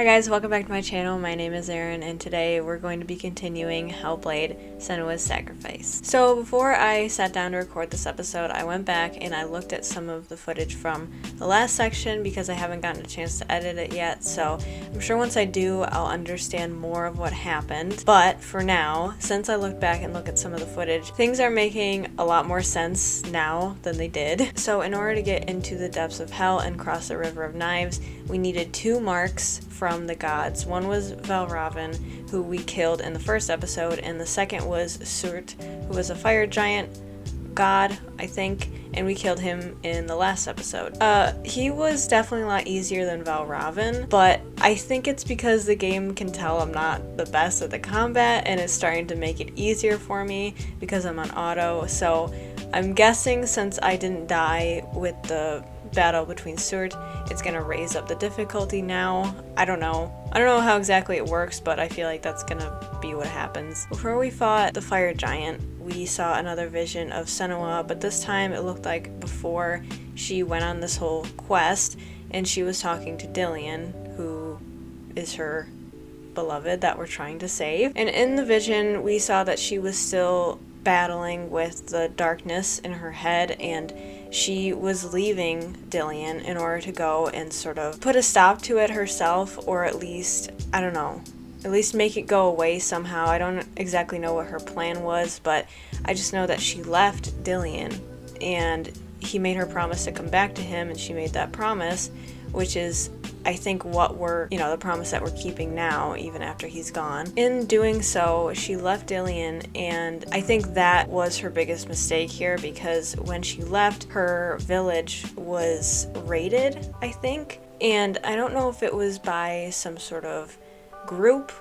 Hi guys, welcome back to my channel. My name is Erin and today we're going to be continuing Hellblade, Senua's Sacrifice. So before I sat down to record this episode, I went back and I looked at some of the footage from the last section because I haven't gotten a chance to edit it yet, so I'm sure once I do I'll understand more of what happened. But for now, since I looked back and looked at some of the footage, things are making a lot more sense now than they did. So in order to get into the depths of hell and cross the River of Knives, we needed two marks from the gods. One was Valravn, who we killed in the first episode, and the second was Surt, who was a fire giant god, I think, and we killed him in the last episode. He was definitely a lot easier than Valravn, but I think it's because the game can tell I'm not the best at the combat, and it's starting to make it easier for me because I'm on auto, so I'm guessing since I didn't die with the battle between Surt, it's gonna raise up the difficulty now. I don't know how exactly it works, but I feel like that's gonna be what happens. Before we fought the fire giant, we saw another vision of Senua, but this time it looked like before she went on this whole quest and she was talking to Dillion, who is her beloved that we're trying to save. And in the vision we saw that she was still battling with the darkness in her head, and she was leaving Dillion in order to go and sort of put a stop to it herself, or at least, I don't know, at least make it go away somehow. I don't exactly know what her plan was, but I just know that she left Dillion and he made her promise to come back to him, and she made that promise, which is, I think, what we're, the promise that we're keeping now, even after he's gone. In doing so, she left Dillion, and I think that was her biggest mistake here, because when she left, her village was raided, I think, and I don't know if it was by some sort of group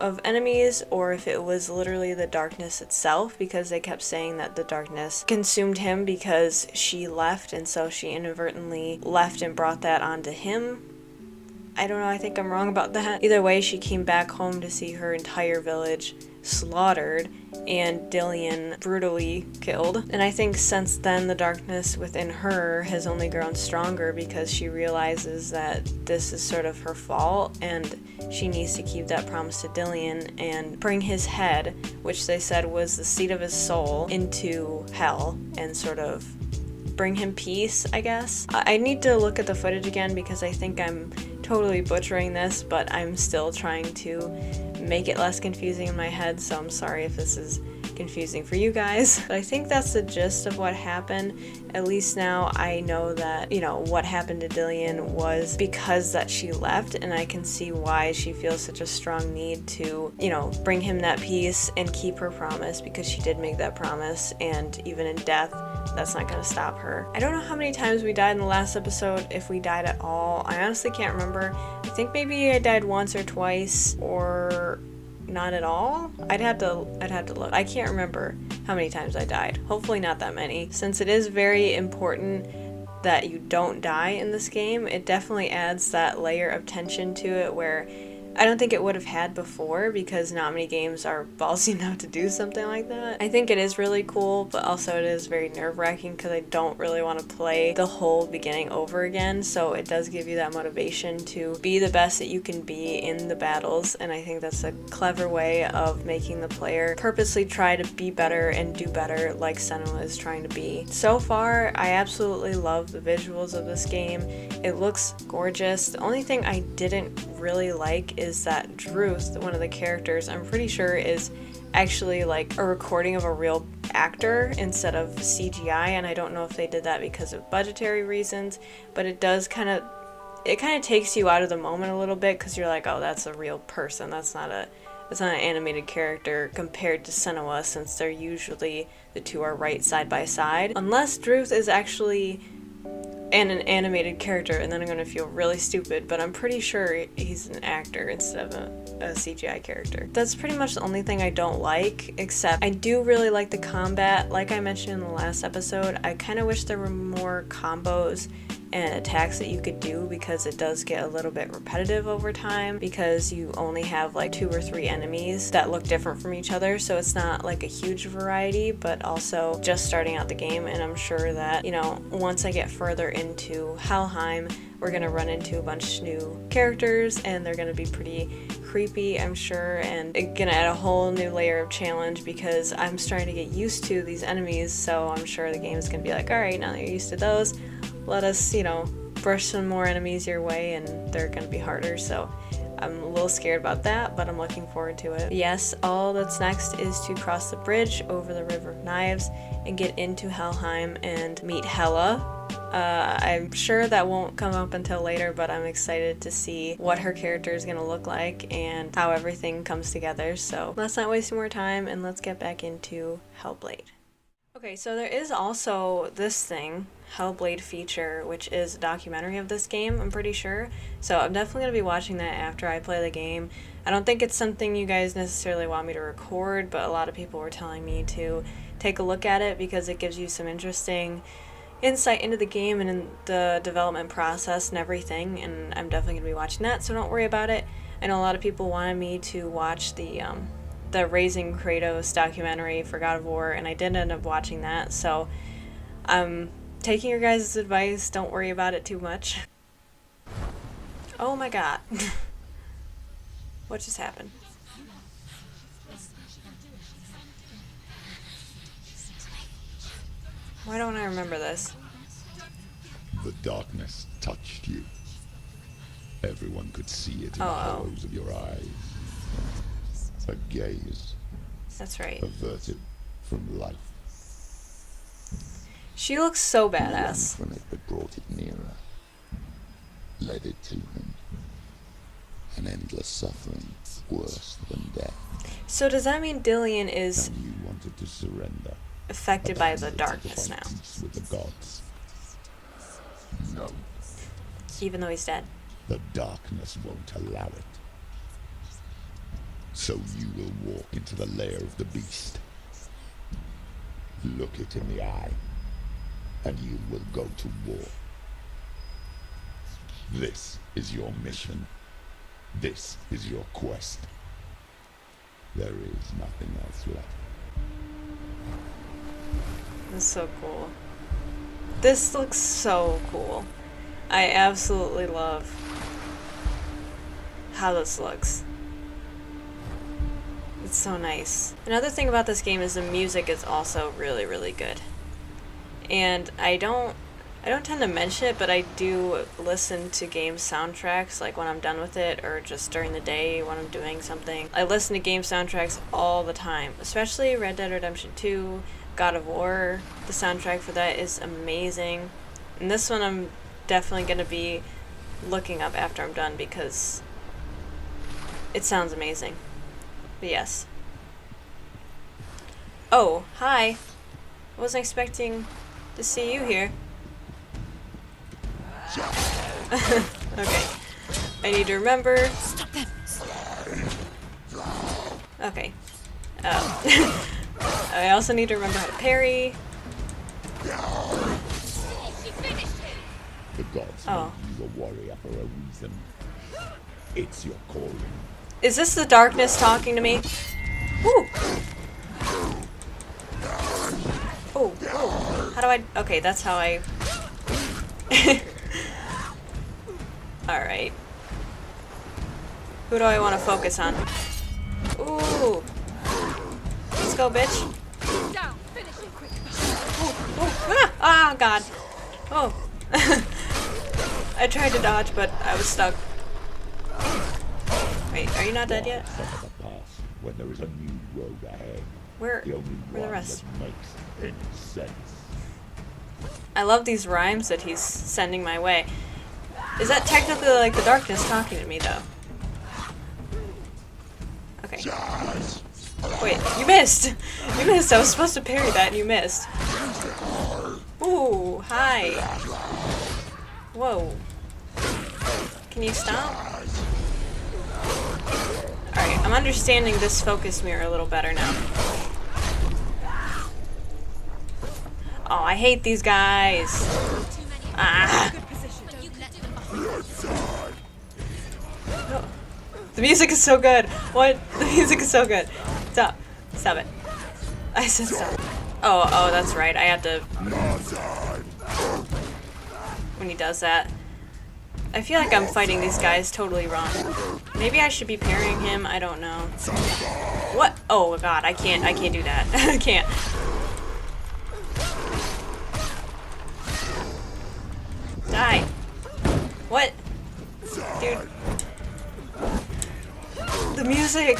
of enemies or if it was literally the darkness itself, because they kept saying that the darkness consumed him because she left, and so she inadvertently left and brought that onto him. I don't know, I think I'm wrong about that. Either way, she came back home to see her entire village slaughtered and Dillion brutally killed. And I think since then the darkness within her has only grown stronger because she realizes that this is sort of her fault and she needs to keep that promise to Dillion and bring his head, which they said was the seat of his soul, into hell and sort of bring him peace, I guess. I need to look at the footage again because I think I'm totally butchering this, but I'm still trying to make it less confusing in my head, so I'm sorry if this is confusing for you guys. But I think that's the gist of what happened. At least now I know that, what happened to Dillion was because that she left, and I can see why she feels such a strong need to, bring him that peace and keep her promise, because she did make that promise, and even in death, that's not gonna stop her. I don't know how many times we died in the last episode, if we died at all. I honestly can't remember. I think maybe I died once or twice, or not at all. I'd have to look. I can't remember how many times I died. Hopefully not that many. Since it is very important that you don't die in this game, it definitely adds that layer of tension to it where I don't think it would have had before, because not many games are ballsy enough to do something like that. I think it is really cool, but also it is very nerve-wracking because I don't really want to play the whole beginning over again, so it does give you that motivation to be the best that you can be in the battles, and I think that's a clever way of making the player purposely try to be better and do better like Senua is trying to be. So far, I absolutely love the visuals of this game. It looks gorgeous. The only thing I didn't really like is that Druth, one of the characters, I'm pretty sure is actually like a recording of a real actor instead of CGI, and I don't know if they did that because of budgetary reasons, but it does kind of takes you out of the moment a little bit, because you're like, oh, that's a real person, that's not an animated character compared to Senua, since they're usually, the two are right side by side, unless Druth is actually an animated character, and then I'm gonna feel really stupid, but I'm pretty sure he's an actor instead of a CGI character. That's pretty much the only thing I don't like, except I do really like the combat. Like I mentioned in the last episode, I kind of wish there were more combos and attacks that you could do, because it does get a little bit repetitive over time because you only have like 2 or 3 enemies that look different from each other, so it's not like a huge variety, but also just starting out the game. And I'm sure that, you know, once I get further into Helheim, we're gonna run into a bunch of new characters and they're gonna be pretty creepy, I'm sure, and gonna add a whole new layer of challenge because I'm starting to get used to these enemies. So I'm sure the game is gonna be like, alright, now that you're used to those, let us, you know, brush some more enemies your way, and they're gonna be harder. So I'm a little scared about that, but I'm looking forward to it. Yes, all that's next is to cross the bridge over the River of Knives and get into Helheim and meet Hela. I'm sure that won't come up until later, but I'm excited to see what her character is going to look like and how everything comes together. So let's not waste more time and let's get back into Hellblade. Okay, so there is also this thing, Hellblade feature, which is a documentary of this game, I'm pretty sure. So I'm definitely going to be watching that after I play the game. I don't think it's something you guys necessarily want me to record, but a lot of people were telling me to take a look at it because it gives you some interesting insight into the game and in the development process and everything, and I'm definitely going to be watching that, so don't worry about it. I know a lot of people wanted me to watch the Raising Kratos documentary for God of War, and I did end up watching that, so I'm taking your guys' advice, don't worry about it too much. Oh my god. What just happened? Why don't I remember this? The darkness touched you. Everyone could see it in the hollows of your eyes. A gaze. That's right. Averted from life. She looks so badass. From it that brought it nearer. Led it to him. An endless suffering, worse than death. So does that mean Dillion is And you wanted to surrender. Affected by the darkness now? With the gods. No. Even though he's dead? The darkness won't allow it. So you will walk into the lair of the beast. Look it in the eye, and you will go to war. This is your mission. This is your quest. There is nothing else left. That's so cool. This looks so cool. I absolutely love how this looks. It's so nice. Another thing about this game is the music is also really, really good. And I don't tend to mention it, but I do listen to game soundtracks, like when I'm done with it or just during the day when I'm doing something. I listen to game soundtracks all the time, especially Red Dead Redemption 2, God of War. The soundtrack for that is amazing. And this one I'm definitely going to be looking up after I'm done because it sounds amazing. But yes. Oh, hi. I wasn't expecting to see you here. Okay. I need to remember. Stop them. Okay. I also need to remember how to parry. The gods made you a warrior for a reason. It's your calling. Is this the darkness talking to me? Ooh. Oh, oh. How do I... Okay, that's how I... Alright. Who do I want to focus on? Ooh. Let's go, bitch. Down. Finish it quick. Ah, God. Oh. I tried to dodge, but I was stuck. Wait, are you not dead yet? When there is a new road ahead. Where The only are the one rest? that makes any sense. I love these rhymes that he's sending my way. Is that technically like the darkness talking to me, though? Okay. Wait, you missed! You missed! I was supposed to parry that and you missed. Ooh, hi. Whoa. Can you stop? Alright, I'm understanding this focus mirror a little better now. Oh, I hate these guys. Ah. The music is so good. What? The music is so good. Stop. Stop it. I said stop. Oh, that's right. I have to... When he does that. I feel like I'm fighting these guys totally wrong. Maybe I should be parrying him. I don't know. What? Oh god, I can't do that. I can't. Die. What? Dude. The music.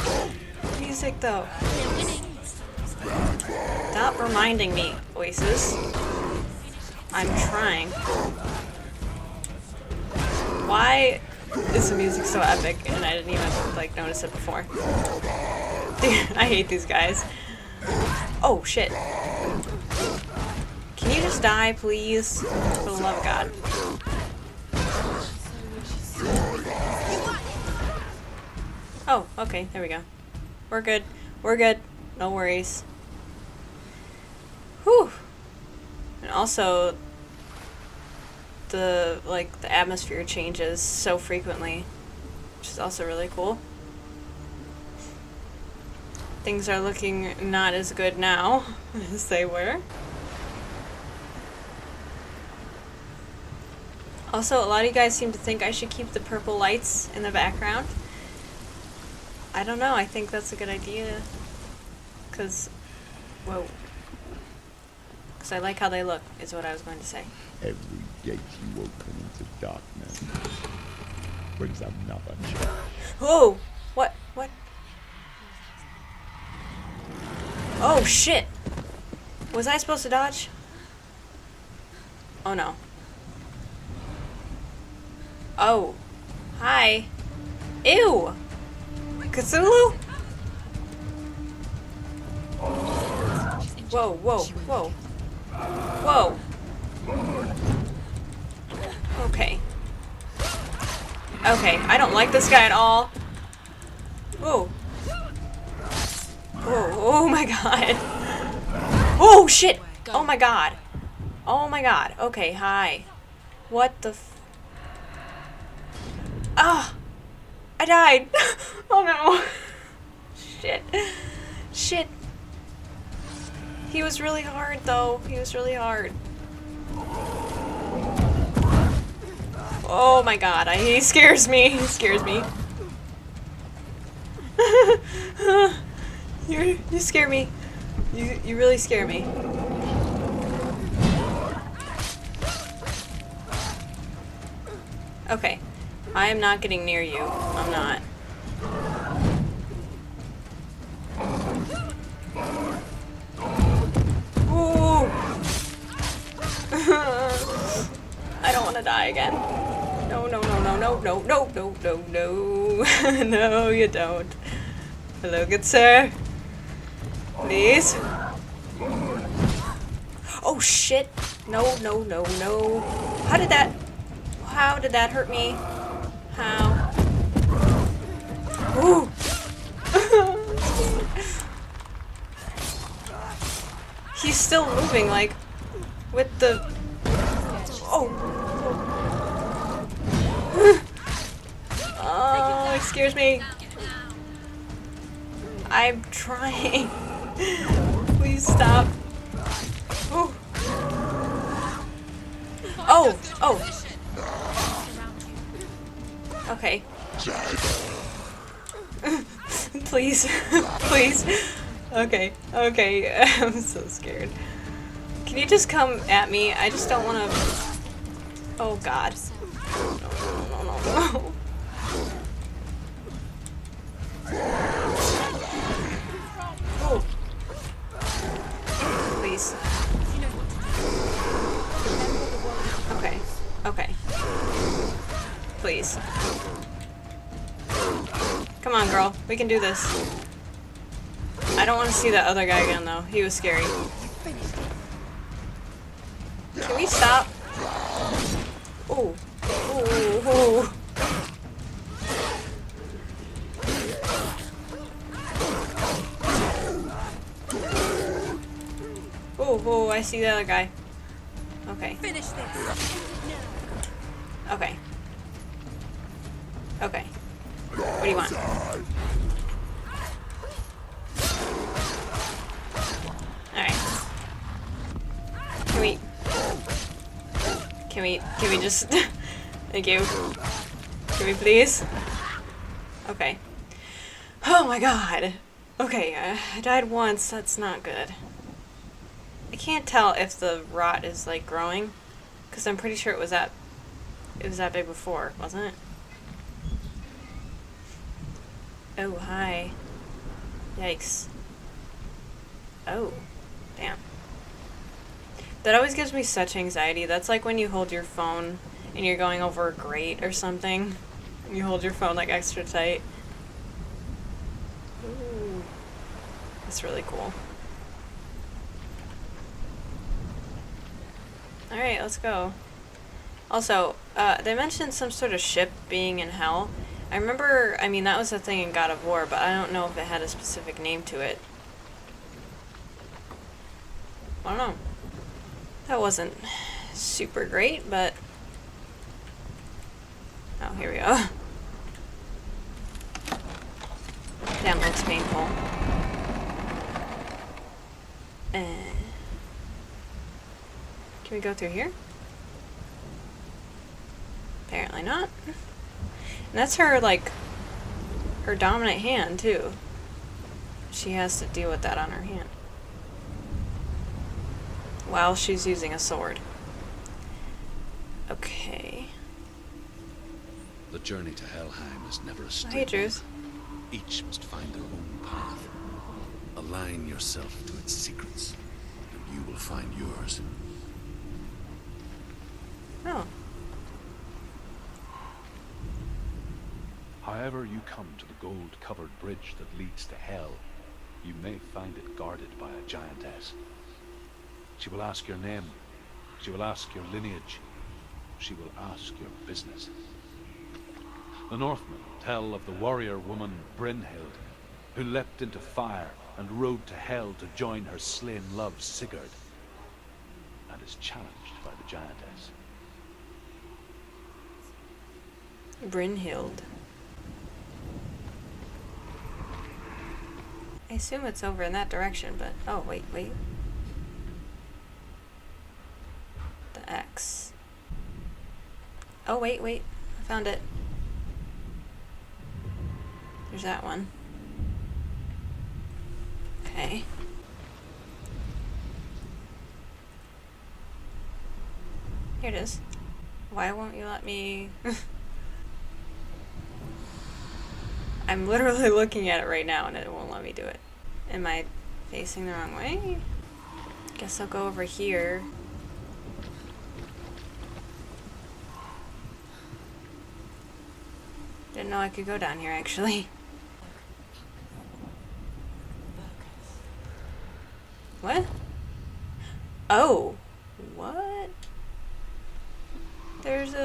Music though. Stop reminding me, Oasis. I'm trying. Why is the music so epic and I didn't even like notice it before? Dude, I hate these guys. Oh shit. Can you just die, please? For the love of God. Oh, okay, there we go. We're good. We're good. No worries. Whew. And also, the atmosphere changes so frequently, which is also really cool. Things are looking not as good now as they were. Also, a lot of you guys seem to think I should keep the purple lights in the background. I don't know, I think that's a good idea. Cause, whoa. Cause I like how they look, is what I was going to say. Every gate you open into darkness brings another chance. Whoa! What? What? Oh shit! Was I supposed to dodge? Oh no. Oh. Hi. Ew! Cthulhu? Whoa, whoa, whoa. Whoa. Okay. Okay, I don't like this guy at all. Whoa. Whoa, oh my god. Oh shit! Oh my god. Oh my god. Okay, hi. What the f... Ah! I died! Oh no. Shit. Shit. He was really hard though. He was really hard. Oh my god, he scares me. He scares me. You scare me. You really scare me. Okay. I am not getting near you. I'm not. Ooh. I don't want to die again. No, no, no, no, no, no, no, no, no, no. No, you don't. Hello, good sir. Please. Oh shit. No, no, no, no. How did that hurt me? How? Ooh. He's still moving, like, with the... Oh. Oh, it scares me. I'm trying. Please stop. Oh. Oh. Oh. Okay. Please. Please. Okay. Okay. I'm so scared. Can you just come at me? I just don't want to... Oh god. No, no, no, no, no. Oh. Please. Okay. Okay. Please. Come on, girl. We can do this. I don't want to see that other guy again, though. He was scary. Can we stop? Ooh. Ooh. Ooh. Oh, I see the other guy. Okay. Finish this. Okay. Okay. do you want? Alright. Can we just... Thank you. Can we please? Okay. Oh my god. Okay, I died once. That's not good. I can't tell if the rot is like growing, because I'm pretty sure it was that big before, wasn't it? Oh, hi. Yikes. Oh, damn. That always gives me such anxiety. That's like when you hold your phone and you're going over a grate or something. And you hold your phone like extra tight. Ooh. That's really cool. Alright, let's go. Also, they mentioned some sort of ship being in hell. I remember, I mean, that was a thing in God of War, but I don't know if it had a specific name to it. I don't know. That wasn't super great, but... Oh, here we go. Damn, looks painful. Can we go through here? Apparently not. And that's her, like, her dominant hand, too. She has to deal with that on her hand. While she's using a sword. Okay. The journey to Helheim is never a straight Hey, Drews. one. Each must find their own path. Align yourself to its secrets, and you will find yours. Oh. However you come to the gold-covered bridge that leads to Hell, you may find it guarded by a giantess. She will ask your name. She will ask your lineage. She will ask your business. The Northmen tell of the warrior woman Brynhild, who leapt into fire and rode to Hell to join her slain love Sigurd, and is challenged by the giantess. Brynhild. I assume it's over in that direction, but... Oh, wait. The X. Oh, wait. I found it. There's that one. Okay. Here it is. Why won't you let me... I'm literally looking at it right now and it won't let me do it. Am I facing the wrong way? Guess I'll go over here. Didn't know I could go down here, actually. What? Oh! What? There's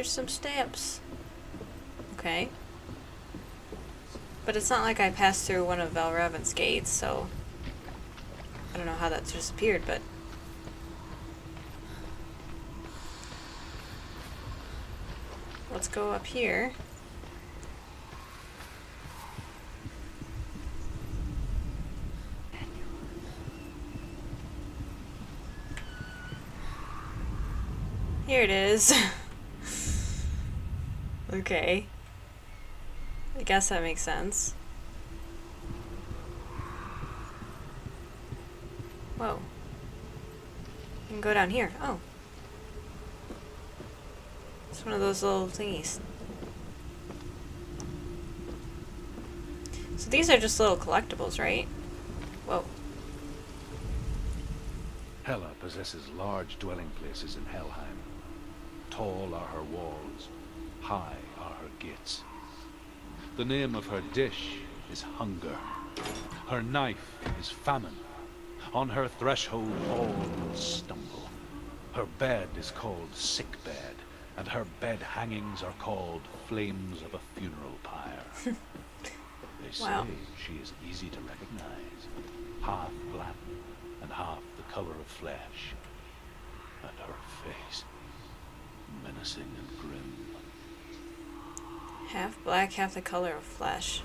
some stamps. Okay. But it's not like I passed through one of Valravan's gates, so... I don't know how that's just appeared, but... Let's go up here. Here it is. Okay. I guess that makes sense. Whoa. You can go down here. Oh. It's one of those little thingies. So these are just little collectibles, right? Whoa. Hela possesses large dwelling places in Helheim. Tall are her walls, high are her gates. The name of her dish is hunger. Her knife is famine. On her threshold all will stumble. Her bed is called sick bed, and her bed hangings are called flames of a funeral pyre. They say Wow. she is easy to recognize, half black and half the color of flesh, and her face menacing and grim. Half black, half the color of flesh.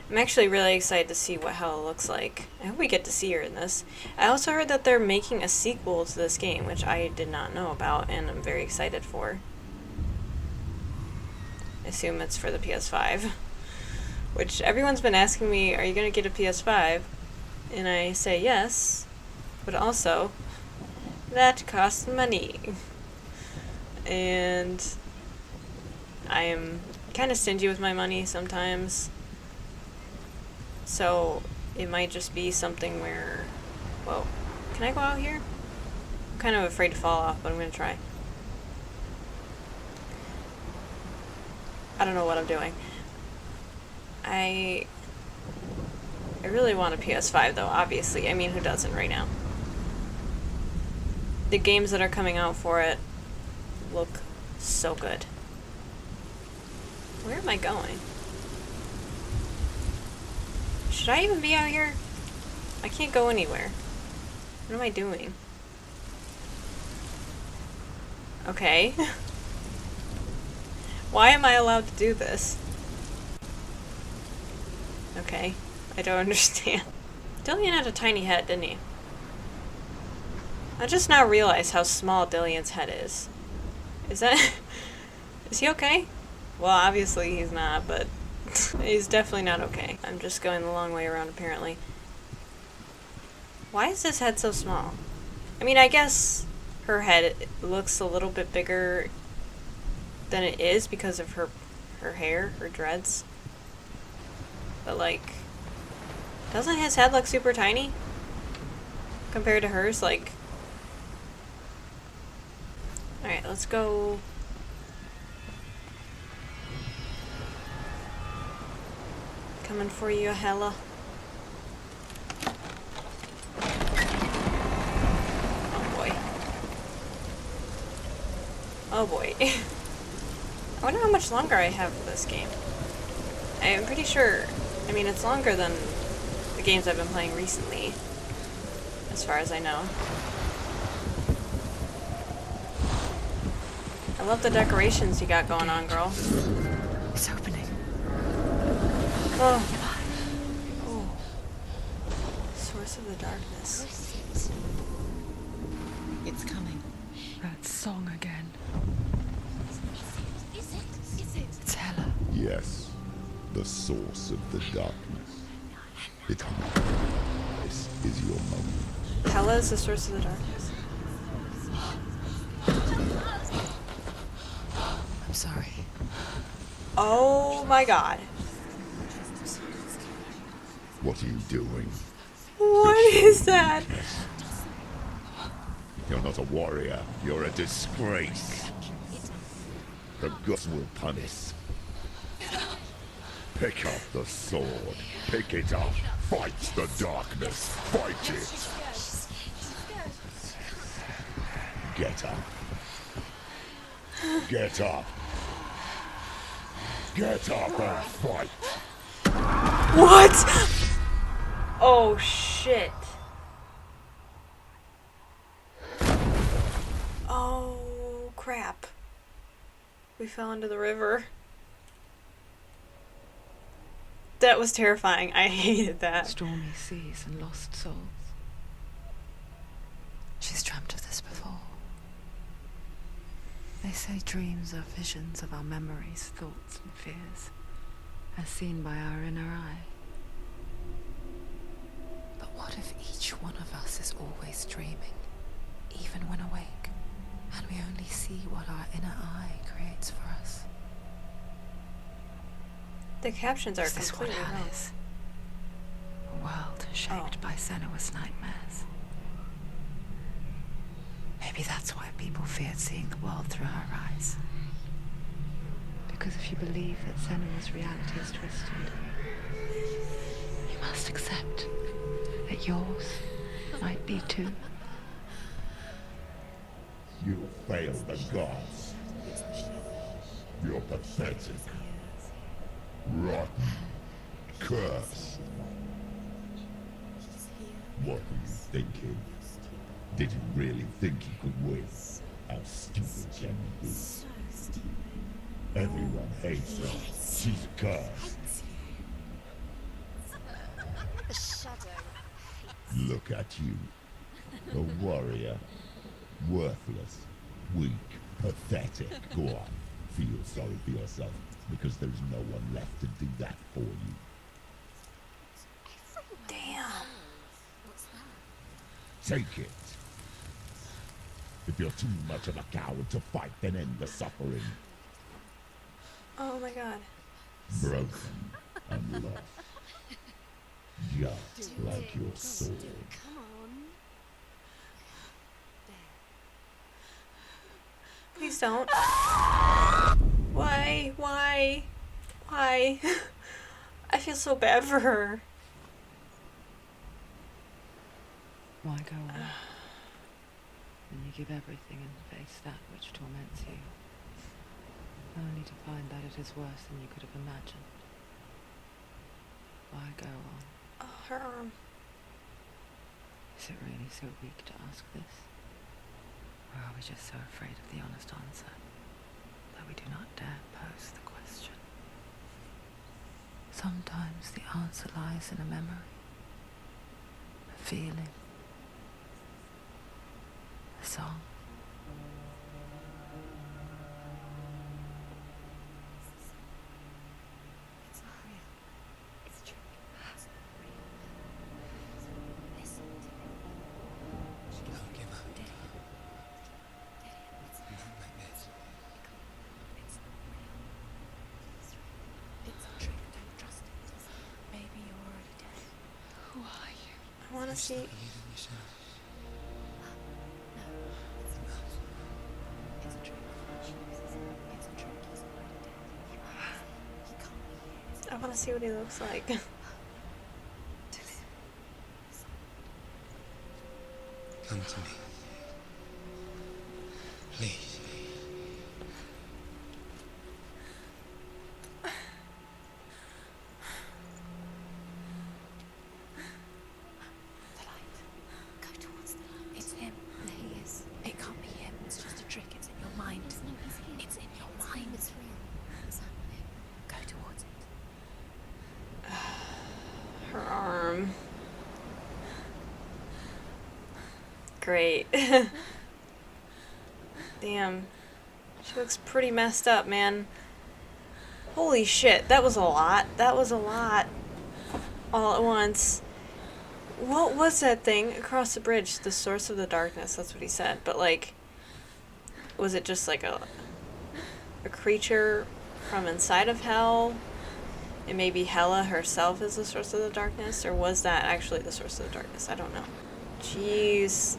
I'm actually really excited to see what Hella looks like. I hope we get to see her in this. I also heard that they're making a sequel to this game, which I did not know about, and I'm very excited for. I assume it's for the PS5. Which everyone's been asking me, are you going to get a PS5? And I say yes, but also, that costs money. And I am kind of stingy with my money sometimes. So it might just be something where, whoa, can I go out here? I'm kind of afraid to fall off, but I'm going to try. I don't know what I'm doing. I really want a PS5 though, obviously. I mean, who doesn't right now? The games that are coming out for it look so good. Where am I going? Should I even be out here? I can't go anywhere. What am I doing? Okay. Why am I allowed to do this? Okay. I don't understand. Dillion had a tiny head, didn't he? I just now realized how small Dillion's head is. Is that... Is he okay? Well, obviously he's not, but... he's definitely not okay. I'm just going the long way around, apparently. Why is his head so small? I mean, I guess her head looks a little bit bigger than it is because of her hair, her dreads. But, like, doesn't his head look super tiny compared to hers? Like, alright, let's go. Coming for you, Hella. Oh boy. Oh boy. I wonder how much longer I have for this game. I am pretty sure, I mean, it's longer than the games I've been playing recently, as far as I know. I love the decorations you got going on, girl. It's opening. Oh. Oh. Source of the darkness. It's coming. That song again. Is it? It's Hella. Yes, the source of the darkness. This is your moment. Hella is the source of the darkness. I'm sorry. Oh my god. What are you doing? What is that? You're not a warrior. You're a disgrace. The gods will punish. Pick up the sword. Pick it up. Fight the darkness. Fight it. Get up. Get up. Get up and fight. What? Oh shit. Oh crap. We fell into the river. That was terrifying. I hated that. Stormy seas and lost souls. She's dreamt of this before. They say dreams are visions of our memories, thoughts and fears, as seen by our inner eye. But what if each one of us is always dreaming, even when awake, and we only see what our inner eye creates for us? The captions are Is this what completely hell wrong. is? A world shaped by Senua's nightmares. Maybe that's why people feared seeing the world through her eyes. Because if you believe that Senua's reality is twisted, you must accept that yours might be too. You failed the gods. You're pathetic. Rotten. Cursed. What were you thinking? Did you really think you could win? How stupid can you be? Everyone hates her. She's a curse. The shadow. Look at you. A warrior. Worthless. Weak. Pathetic. Go on. Feel sorry for yourself, because there's no one left to do that for you. Damn. What's that? Take it. If you're too much of a coward to fight, then end the suffering. Oh my god. Broken and lost. Just like your sword. Come on. Please don't. Why? Why? Why? I feel so bad for her. Why go on? When you give everything and face that which torments you, only to find that it is worse than you could have imagined. Why go on? Oh, her arm. Is it really so weak to ask this? Or are we just so afraid of the honest answer that we do not dare pose the question? Sometimes the answer lies in a memory, a feeling, a song. It's not real. It's a trick. It's not real. Listen to me. She can't give up. Dillion. Dillion, it's Not like this. It's not real. It's a trick. Don't trust it. Maybe you're already dead. Who are you? I want to see. Believe in yourself. No, it's not. It's a trick. She uses it. It's a trick. He's already dead. He can't be here. I want to see what he looks like. Come to me. Please. The light. Go towards the light. It's him. There he is. It can't be him. It's just a trick. It's in your mind. No, he's here. It's in your mind. It's real. It's happening. Go towards it. Her arm. Great. Damn. She looks pretty messed up, man. Holy shit, that was a lot. That was a lot. All at once. What was that thing across the bridge? The source of the darkness, that's what he said. But like, was it just like a creature from inside of hell? And maybe Hela herself is the source of the darkness? Or was that actually the source of the darkness? I don't know. Jeez.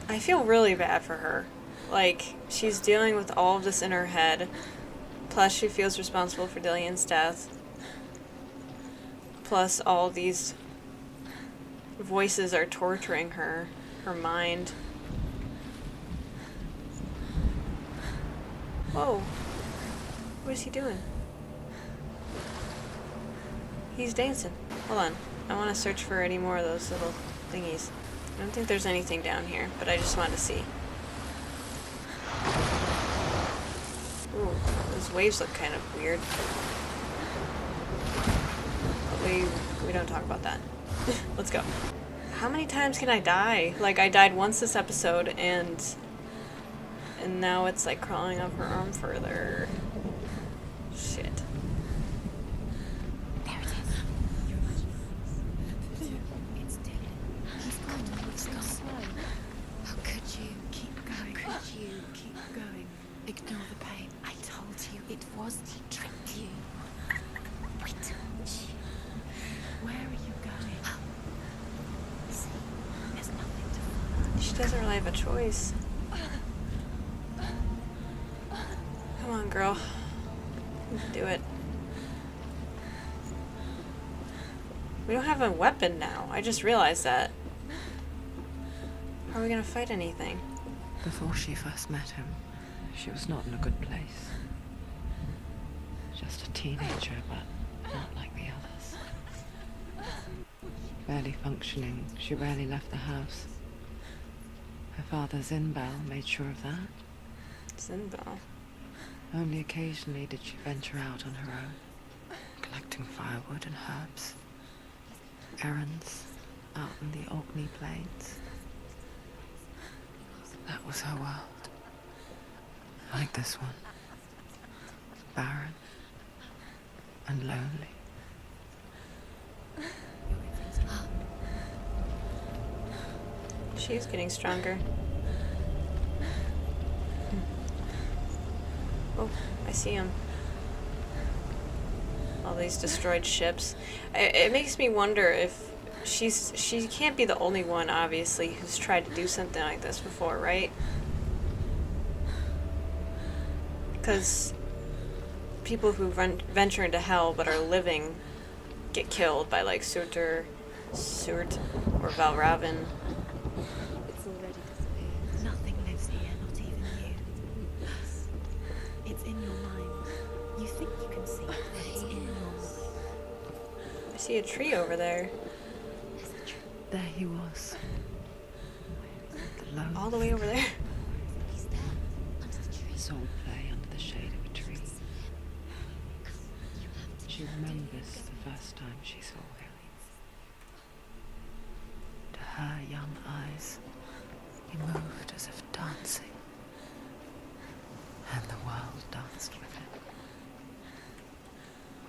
I feel really bad for her. Like, she's dealing with all of this in her head. Plus, she feels responsible for Dillion's death. Plus, all these voices are torturing her mind. Whoa. What is he doing? He's dancing. Hold on. I want to search for any more of those little thingies. I don't think there's anything down here, but I just wanted to see. Ooh, those waves look kind of weird. But we don't talk about that. Let's go. How many times can I die? Like, I died once this episode, and now it's like crawling up her arm further. Shit. There it is. You're imagining. It's Dillion. He's gone. He's gone slow. How could you keep going? How could you keep going? Ignore the pain. I told you it was. He tricked you. We told you. Where are you going? See, there's nothing to follow. She doesn't really have a choice. Come on, girl. Do it. We don't have a weapon now. I just realized that. How are we gonna fight anything? Before she first met him, she was not in a good place. Just a teenager, but not like the others. Barely functioning, she rarely left the house. Her father's in-bell made sure of that. Zinbel. Only occasionally did she venture out on her own, collecting firewood and herbs. Errands out in the Orkney Plains. That was her world. Like this one. Barren and lonely. She's getting stronger. Oh, I see him. All these destroyed ships. It makes me wonder if she can't be the only one, obviously, who's tried to do something like this before, right? Because people who venture into hell but are living get killed by, like, Surt or Valravn. It's already disappeared. Nothing lives here, not even you. It's in your mind. You think you can see it, but it's in your mind. I see a tree over there. There he was. The lone All the way over there. He's there, under the tree. sword play under the shade of a tree. She remembers the first time she saw him. To her young eyes, he moved as if dancing, and the world danced with him.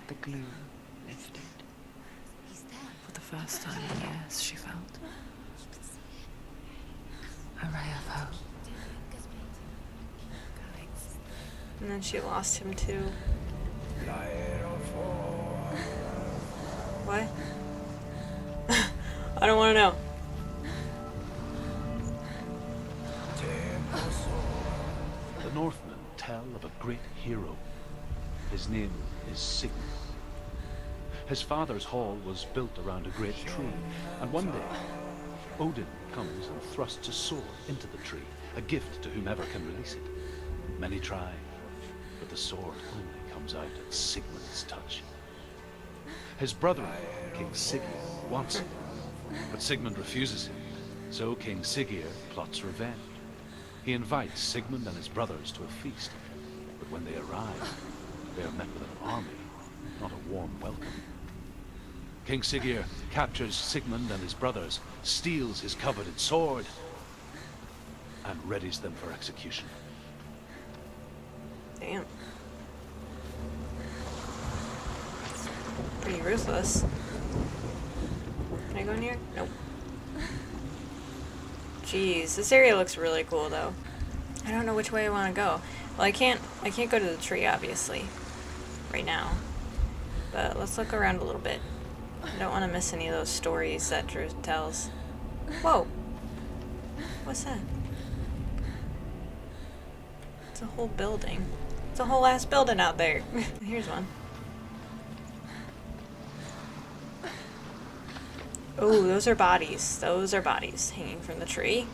The gloom lifted. He's there. For the first time in years, she felt a ray of hope. And then she lost him too. What? I don't want to know. The Northmen tell of a great hero. His name is Sigmund. His father's hall was built around a great tree, and one day, Odin comes and thrusts a sword into the tree, a gift to whomever can release it. Many try, but the sword only comes out at Sigmund's touch. His brother, King Sigurd, wants it, but Sigmund refuses him, so King Sigurd plots revenge. He invites Sigmund and his brothers to a feast, but when they arrive, they are met with an army, not a warm welcome. King Sigurd captures Sigmund and his brothers, steals his coveted sword, and readies them for execution. Damn. Pretty ruthless. Can I go in here? Nope. Jeez, this area looks really cool though. I don't know which way I want to go. Well, I can't go to the tree obviously right now. But let's look around a little bit. I don't want to miss any of those stories that Drew tells. Whoa. What's that? It's a whole building. It's a whole ass building out there. Here's one. Oh, those are bodies. Those are bodies hanging from the tree.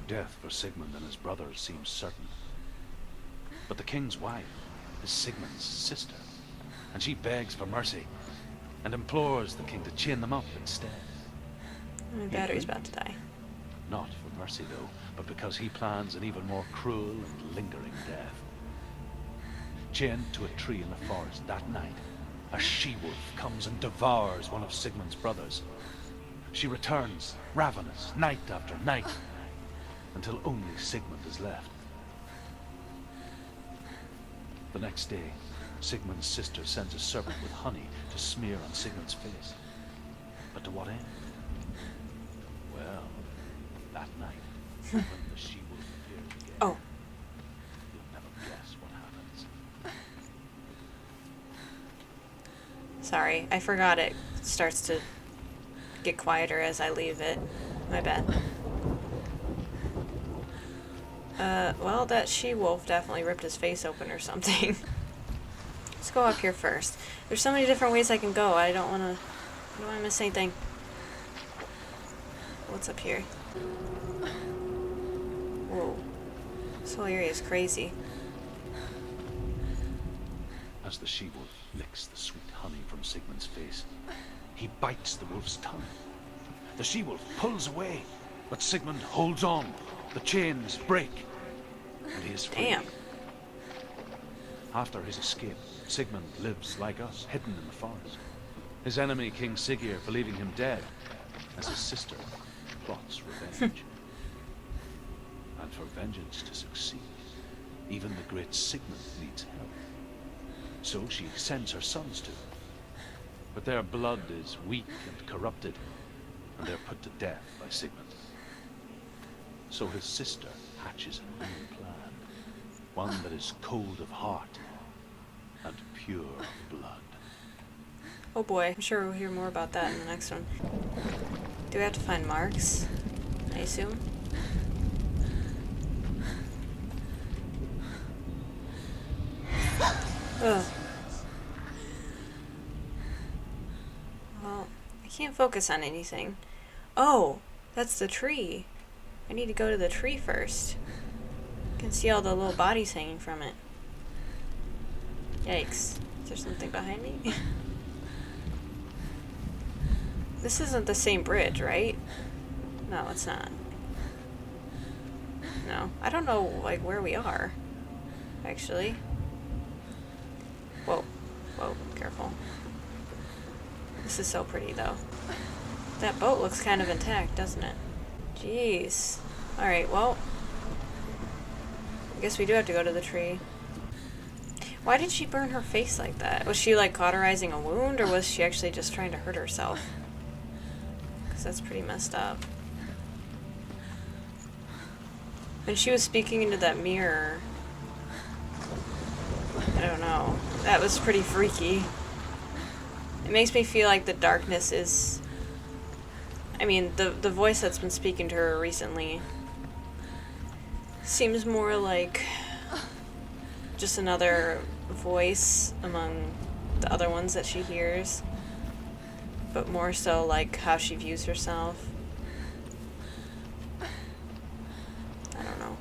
Death for Sigmund and his brothers seems certain. But the king's wife is Sigmund's sister, and she begs for mercy and implores the king to chain them up instead. My battery's about to die. Not for mercy though, but because he plans an even more cruel and lingering death. Chained to a tree in the forest that night, a she-wolf comes and devours one of Sigmund's brothers. She returns, ravenous, night after night, until only Sigmund is left. The next day, Sigmund's sister sends a servant with honey to smear on Sigmund's face. But to what end? Well, that night, when the she-wolf appears again, Oh. you'll never guess what happens. Sorry, I forgot it starts to get quieter as I leave it. My bad. Well, that she-wolf definitely ripped his face open or something. Let's go up here first. There's so many different ways I can go. I don't want to miss anything. What's up here? Whoa. This whole area is crazy. As the she-wolf licks the sweet honey from Sigmund's face. He bites the wolf's tongue. The she-wolf pulls away, but Sigmund holds on. The chains break, and he is free. Damn. After his escape, Sigmund lives like us, hidden in the forest. His enemy, King Siggeir, believing him dead, as his sister plots revenge. And for vengeance to succeed, even the great Sigmund needs help. So she sends her sons to him. But their blood is weak and corrupted, and they're put to death by Sigmund. So his sister hatches a new plan, one that is cold of heart and pure of blood. Oh boy, I'm sure we'll hear more about that in the next one. Do we have to find marks? I assume? Ugh. Well, I can't focus on anything. Oh, that's the tree. I need to go to the tree first. I can see all the little bodies hanging from it. Yikes. Is there something behind me? This isn't the same bridge, right? No, it's not. No. I don't know, like, where we are, actually. Whoa. Whoa, careful. This is so pretty, though. That boat looks kind of intact, doesn't it? Jeez. Alright, well. I guess we do have to go to the tree. Why did she burn her face like that? Was she, like, cauterizing a wound, or was she actually just trying to hurt herself? Because that's pretty messed up. When she was speaking into that mirror, I don't know. That was pretty freaky. It makes me feel like the darkness is... I mean, the voice that's been speaking to her recently seems more like just another voice among the other ones that she hears, but more so like how she views herself. I don't know.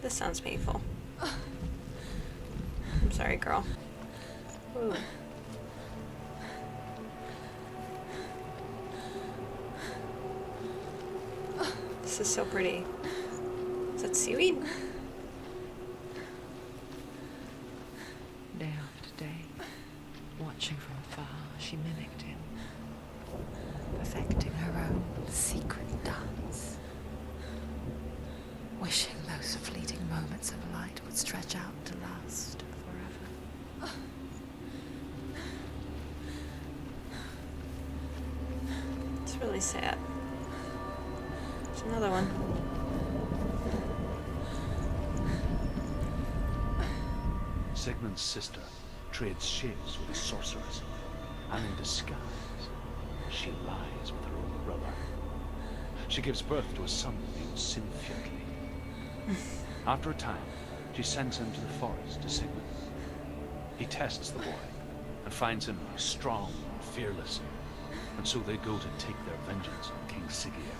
This sounds painful. I'm sorry, girl. Ooh. This is so pretty. Is that seaweed? Day after day, watching from afar, she mimicked him, perfecting her own secret dance, wishing those fleeting moments of light would stretch out to last forever. It's really sad. There's another one. Sigmund's sister trades shapes with a sorceress, and in disguise, she lies with her own brother. She gives birth to a son named Sinfjotli. After a time, she sends him to the forest to Sigmund. He tests the boy and finds him strong and fearless, and so they go to take their vengeance on King Siggeir.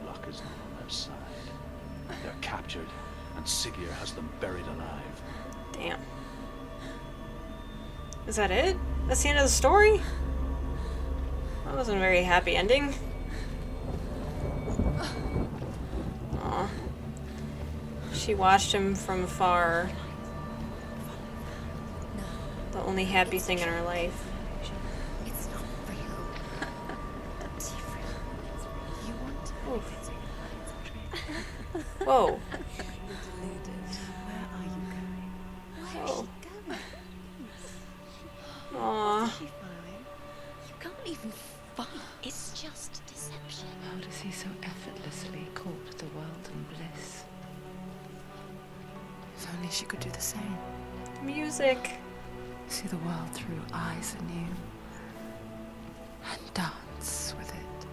Luck is not on their side. They're captured, and Siggeir has them buried alive. Damn. Is that it? That's the end of the story? That wasn't a very happy ending. Aw. She watched him from afar. The only happy thing in her life. It's not real. It's real. You want to Whoa. Where are you going? Where is Oh. she going? Aw. Is she following? You can't even fight. It's just deception. How does he so effortlessly court the world in bliss? If only she could do the same. Music. See the world through eyes anew and dance with it,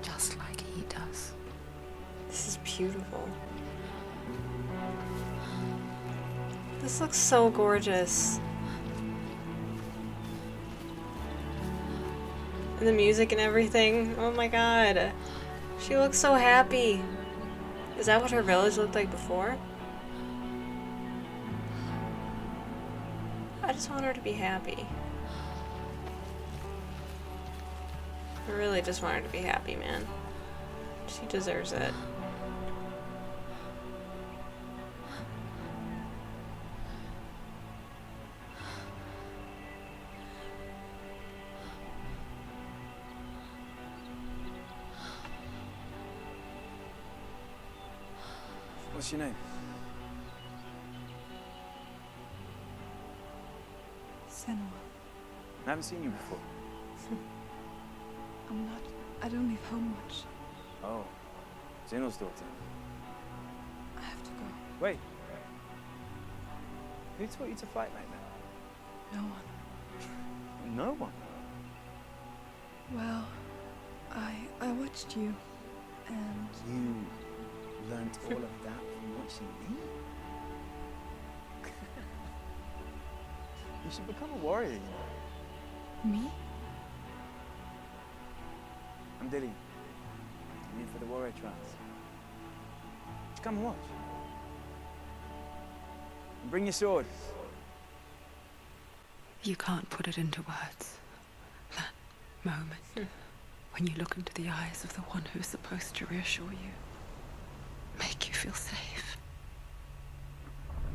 just like he does. This is beautiful. This looks so gorgeous. And the music and everything. Oh my god. She looks so happy. Is that what her village looked like before? I just want her to be happy. I really just want her to be happy, man. She deserves it. What's your name? Senua. I haven't seen you before. I'm not. I don't leave home much. Oh, Zeno's daughter. I have to go. Wait. Who taught you to fight like that? No one. No one. Well, I watched you, and You learnt all of that from watching me? You should become a warrior, you know. me? I'm Dillion. I'm in for the warrior trials. Just come and watch. And bring your sword. You can't put it into words. That moment when you look into the eyes of the one who's supposed to reassure you, make you feel safe.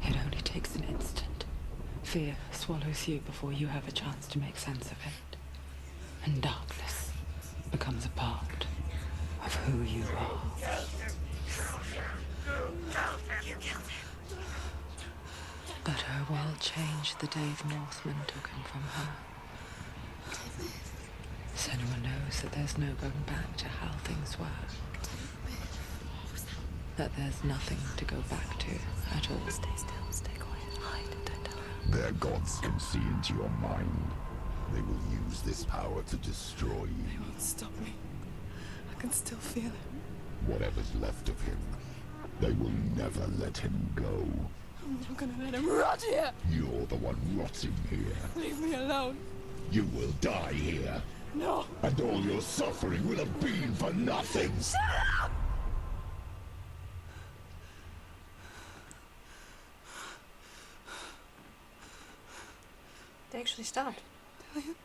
It only takes an instant. Fear swallows you before you have a chance to make sense of it. And darkness becomes a part of who you are. But her world changed the day the Northmen took him from her. Senua knows that there's no going back to how things were. That there's nothing to go back to at all. Stay still, stay quiet, hide, don't tell her. Their gods can see into your mind. They will use this power to destroy you. They won't stop me. I can still feel it. Whatever's left of him, they will never let him go. I'm not gonna let him rot here. You're the one rotting here. Leave me alone. You will die here. No. And all your suffering will have been for nothing. Shut up! They actually stopped. Dillion?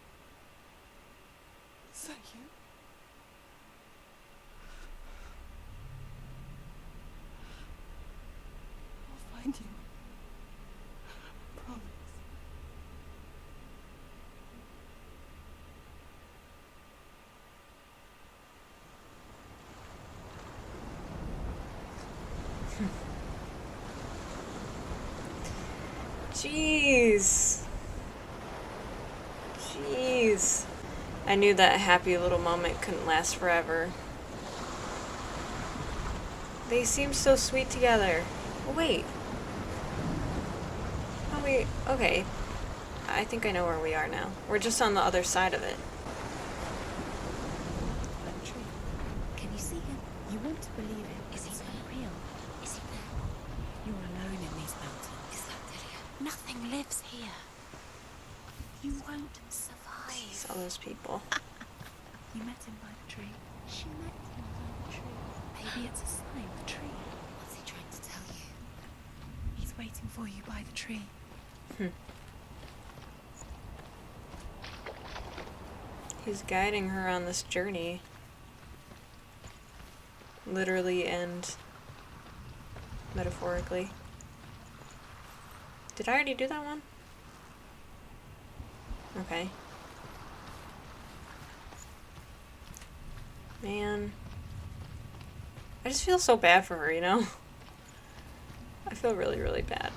Is that you? I'll find you. Promise. Jeez. Jeez. I knew that happy little moment couldn't last forever. They seem so sweet together. Oh, wait. Oh, wait. Okay. I think I know where we are now. We're just on the other side of it. That tree. Can you see him? You want to believe it. Is he real? Is he there? You're alone in these mountains. Is that Dillion? Nothing lives here. You won't survive. Jeez, all those people. You met him by the tree. She met him by the tree. Maybe it's a sign. The tree. What's he trying to tell you? He's waiting for you by the tree. He's guiding her on this journey. Literally and metaphorically. Did I already do that one? Okay. Man. I just feel so bad for her, you know? I feel really, really bad.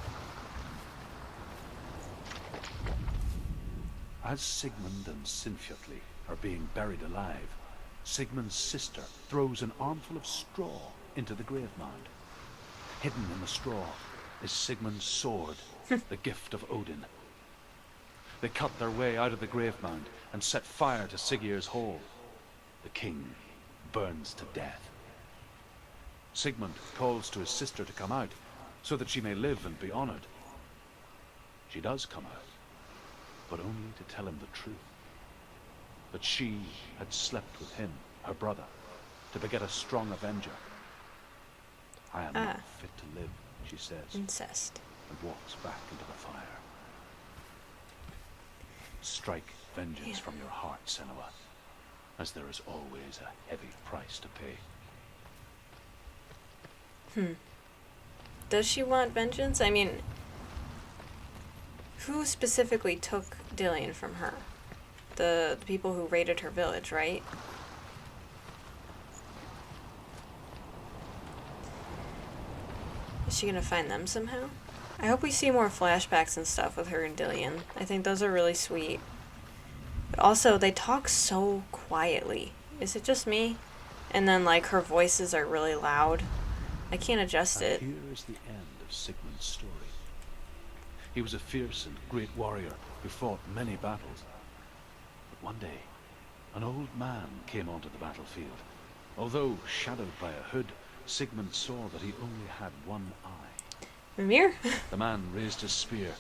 As Sigmund and Sinfjotli are being buried alive, Sigmund's sister throws an armful of straw into the grave mound. Hidden in the straw is Sigmund's sword, the gift of Odin. They cut their way out of the grave mound and set fire to Siggeir's hall. The king burns to death. Sigmund calls to his sister to come out so that she may live and be honored. She does come out, but only to tell him the truth. that she had slept with him, her brother, to beget a strong avenger. I am not fit to live, she says, Incest. and walks back into the fire. Strike vengeance from your heart, Senua, as there is always a heavy price to pay. Does she want vengeance? I mean, who specifically took Dillion from her? The people who raided her village, right? Is she gonna find them somehow? I hope we see more flashbacks and stuff with her and Dillion. I think those are really sweet. But also, they talk so quietly. Is it just me? And then, like, her voices are really loud. I can't adjust it. And here is the end of Sigmund's story. He was a fierce and great warrior who fought many battles. But one day, an old man came onto the battlefield. Although shadowed by a hood, Sigmund saw that he only had one eye. Mimir? The man raised his spear,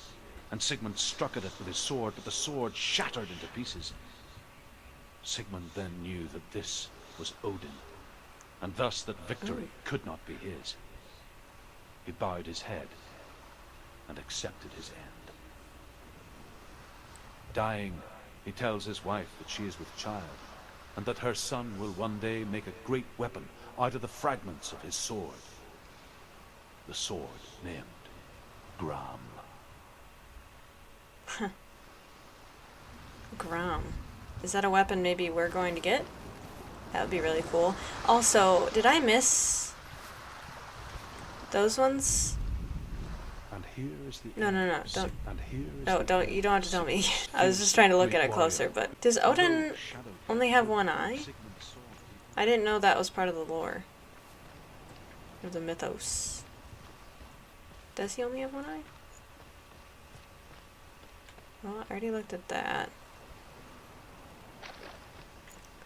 and Sigmund struck at it with his sword, but the sword shattered into pieces. Sigmund then knew that this was Odin, and thus that victory could not be his. He bowed his head and accepted his end. Dying, he tells his wife that she is with child, and that her son will one day make a great weapon out of the fragments of his sword. The sword named Gram. Grom. Is that a weapon maybe we're going to get? That would be really cool. Also, did I miss those ones? And here is the No, end no, of don't. and here is No, the don't. end You don't have to of tell me. Sigmund's I was fierce just trying to look great at it closer. warrior. But does Odin Although shadowed by only a have hood, one eye? Sigmund saw that he I didn't know that was part of the lore. Or the mythos. Does he only have one eye? Well, I already looked at that.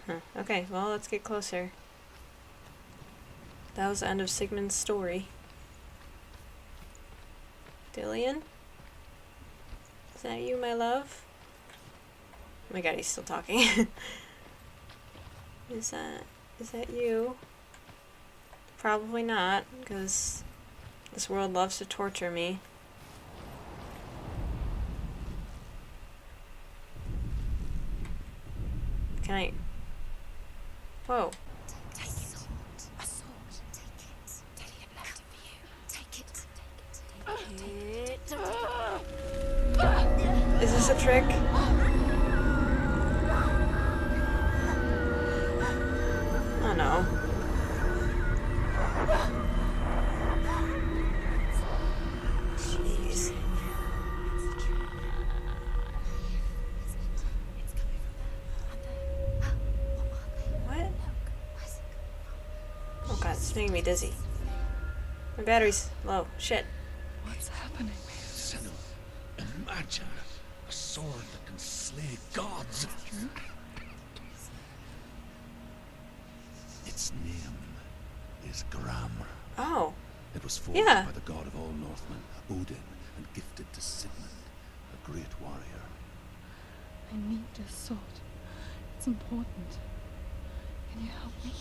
Huh. Okay, well, let's get closer. That was the end of Sigmund's story. Dillion? Is that you, my love? Oh my god, he's still talking. Is that you? Probably not, because this world loves to torture me. Can I? Whoa. Take it. A sword. Take it. Dillion left it for you. Take it. Take it. Is this a trick? Oh no. Jeez. What? Oh god, it's making me dizzy. My battery's low. Shit. What's happening? Senua, imagine a sword that can slay gods. Its name is Gram. Oh. It was forged Yeah. by the god of all Northmen, Odin, and gifted to Sigmund, a great warrior. I need this sword. It's important. Can you help me?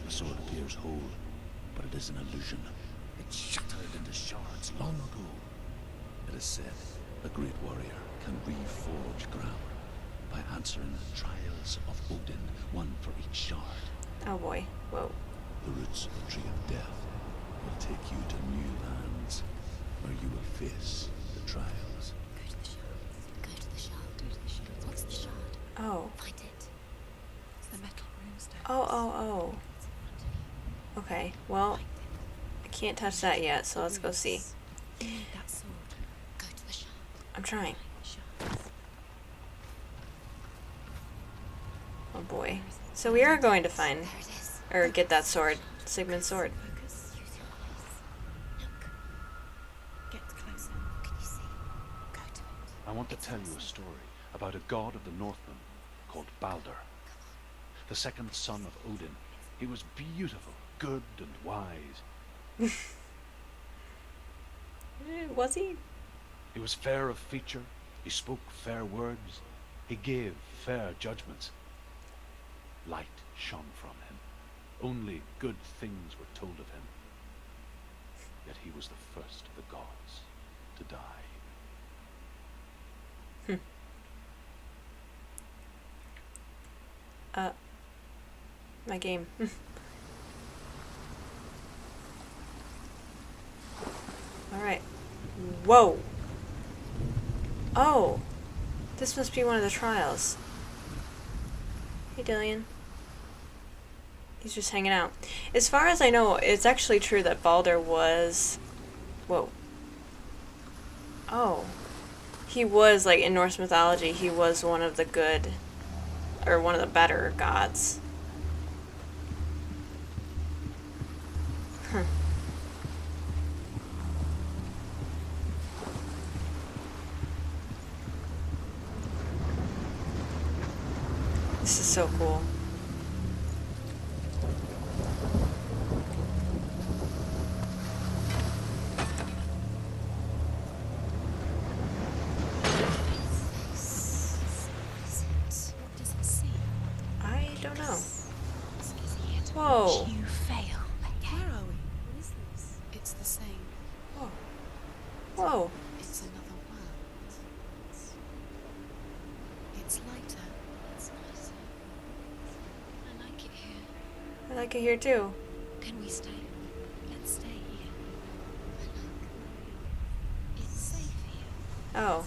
The sword appears whole, but it is an illusion. It shattered into shards long ago. It is said a great warrior can reforge Gram by answering the trials of Odin, one for each shard. Oh boy. Whoa. The roots of the tree of death will take you to new lands, where you will face the trials. Go to the shard. Go to the shard. Go to the shard. What's the shard? Oh. Find it. It's the metal runestone. Oh. Okay. Well, I can't touch that yet, so let's go see. You need that sword. Go to the shard. I'm trying. Shards. Oh boy. So we are going to find, There it is. or get that sword. Sigmund's sword. Focus. Use your eyes. Look. Get closer. Can you see? Go to it. I want to tell you a story about a god of the Northmen called Balder, the second son of Odin. He was beautiful, good, and wise. Was he? He was fair of feature, he spoke fair words, he gave fair judgments. Light shone from him. Only good things were told of him. Yet he was the first of the gods to die. My game. Alright. Whoa! Oh! This must be one of the trials. Hey, Dillion. He's just hanging out. As far as I know, it's actually true that Baldur was... Whoa. Oh. He was, like, in Norse mythology, he was one of the good... or one of the better gods. Huh. This is so cool. I don't know. Whoa. You fail. Where are we? What is this? It's the same. Whoa. Whoa. It's another world. It's lighter. It's nicer. I like it here. I like it here too. Can we stay? Let's stay here. It's safe here. Oh.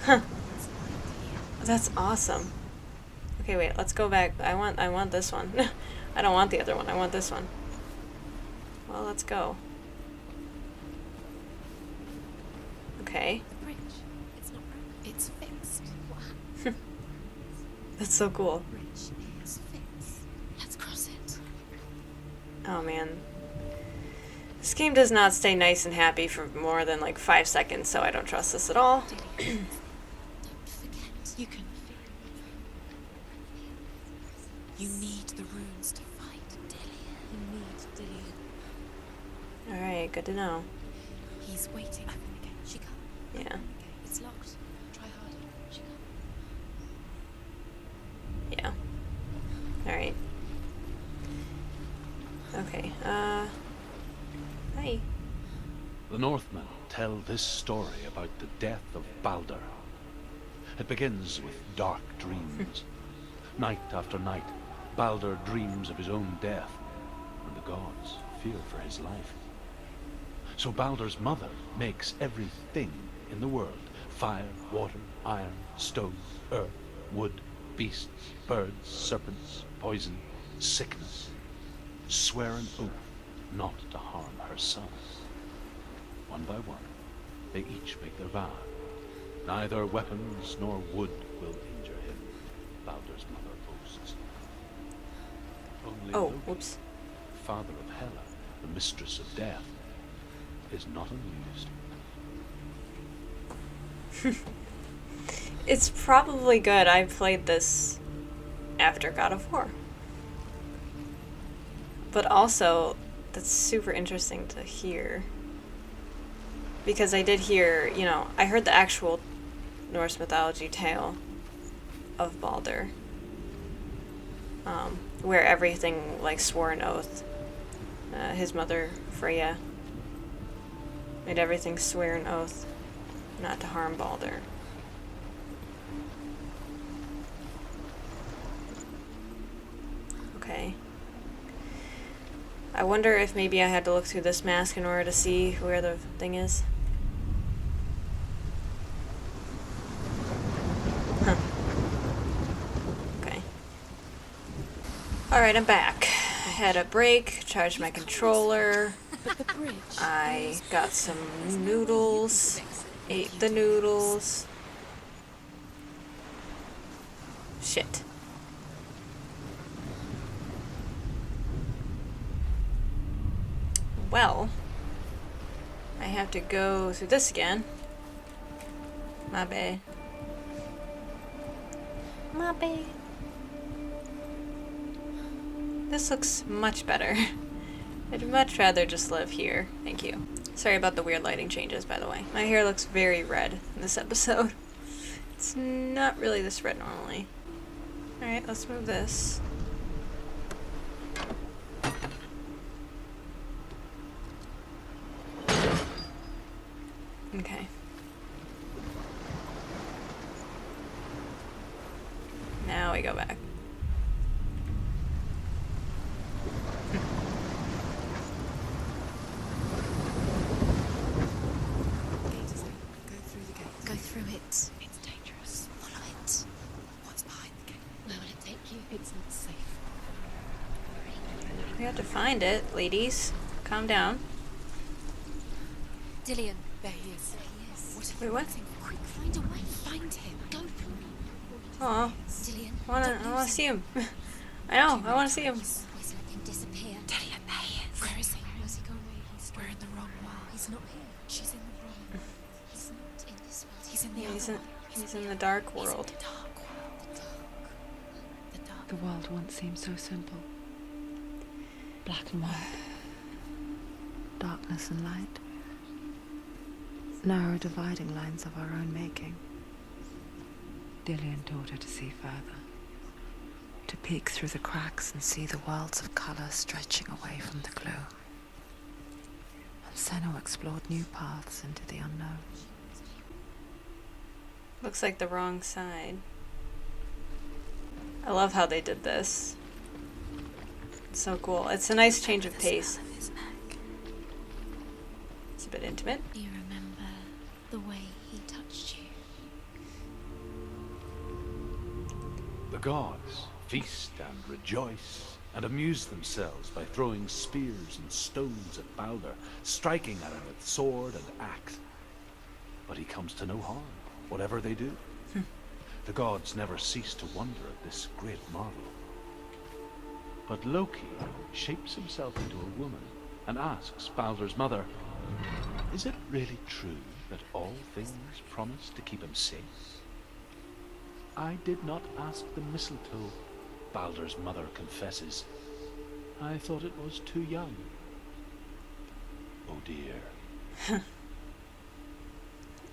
Huh. It's light here. That's awesome. Okay, wait, let's go back. I want this one. I don't want the other one. I want this one. Well, let's go. Okay. The bridge. It's not broken. It's fixed. What happened? That's so cool. The bridge is fixed. Let's cross it. Oh man. This game does not stay nice and happy for more than like 5 seconds, so I don't trust this at all. Dillion, don't forget. You can feel. You need the runes to fight, Dillion. You need Dillion. Alright, good to know. He's waiting. Open the gate. She can't. Yeah. Open the gate. It's locked. Try harder. She can't. Yeah. Alright. Okay, hi. The Northmen tell this story about the death of Baldur. It begins with dark dreams. Night after night, Baldur dreams of his own death, and the gods fear for his life. So Baldur's mother makes everything in the world: fire, water, iron, stone, earth, wood, beasts, birds, serpents, poison, sickness. Swear an oath not to harm her sons. One by one, they each make their vow. Neither weapons nor wood will injure him, Baldur's mother boasts. Only Oh, Loki, whoops. father of Hela, the mistress of death, is not amused. It's probably good I played this after God of War. But also, that's super interesting to hear. Because I did hear, you know, I heard the actual Norse mythology tale of Baldur. Where everything, like, swore an oath. His mother, Freya, made everything swear an oath not to harm Baldur. Okay. I wonder if maybe I had to look through this mask in order to see where the thing is. Huh. Okay. Alright, I'm back. I had a break, charged my controller. But the bridge. I got some noodles, ate the noodles. Shit. Well, I have to go through this again. My bad. My bad. This looks much better. I'd much rather just live here. Thank you. Sorry about the weird lighting changes, by the way. My hair looks very red in this episode. It's not really this red normally. Alright, let's move this. Okay. Now we go back. Go through it. It's dangerous. Follow it. What's behind the gate? Where will it take you? It's not safe. We have to find it, ladies. Calm down. Dillion. There he is. There he is. What are Wait, you what? waiting for? Quick, find a way. Find him. Go. Aw, Dillion. I wanna see him. I know, I wanna see him. Always let him disappear. Dillion, there he is. Where is he? Where's he gone? We're in the wrong world. He's not here. She's in the wrong world. He's not in this world. He's in the other world. He's in the dark world. The dark world. The dark. The world once seemed so simple. Black and white. Darkness and light. Narrow dividing lines of our own making. Dillion taught her to see further. To peek through the cracks and see the worlds of colour stretching away from the gloom. And Senua explored new paths into the unknown. Looks like the wrong side. I love how they did this. It's so cool. It's a nice change of pace. It's a bit intimate. You remember the way he touched you? The gods feast and rejoice and amuse themselves by throwing spears and stones at Balder, striking at him with sword and axe. But he comes to no harm, whatever they do. The gods never cease to wonder at this great marvel. But Loki shapes himself into a woman and asks Balder's mother, is it really true that all things promise to keep him safe? I did not ask the mistletoe, Balder's mother confesses. I thought it was too young. Oh dear.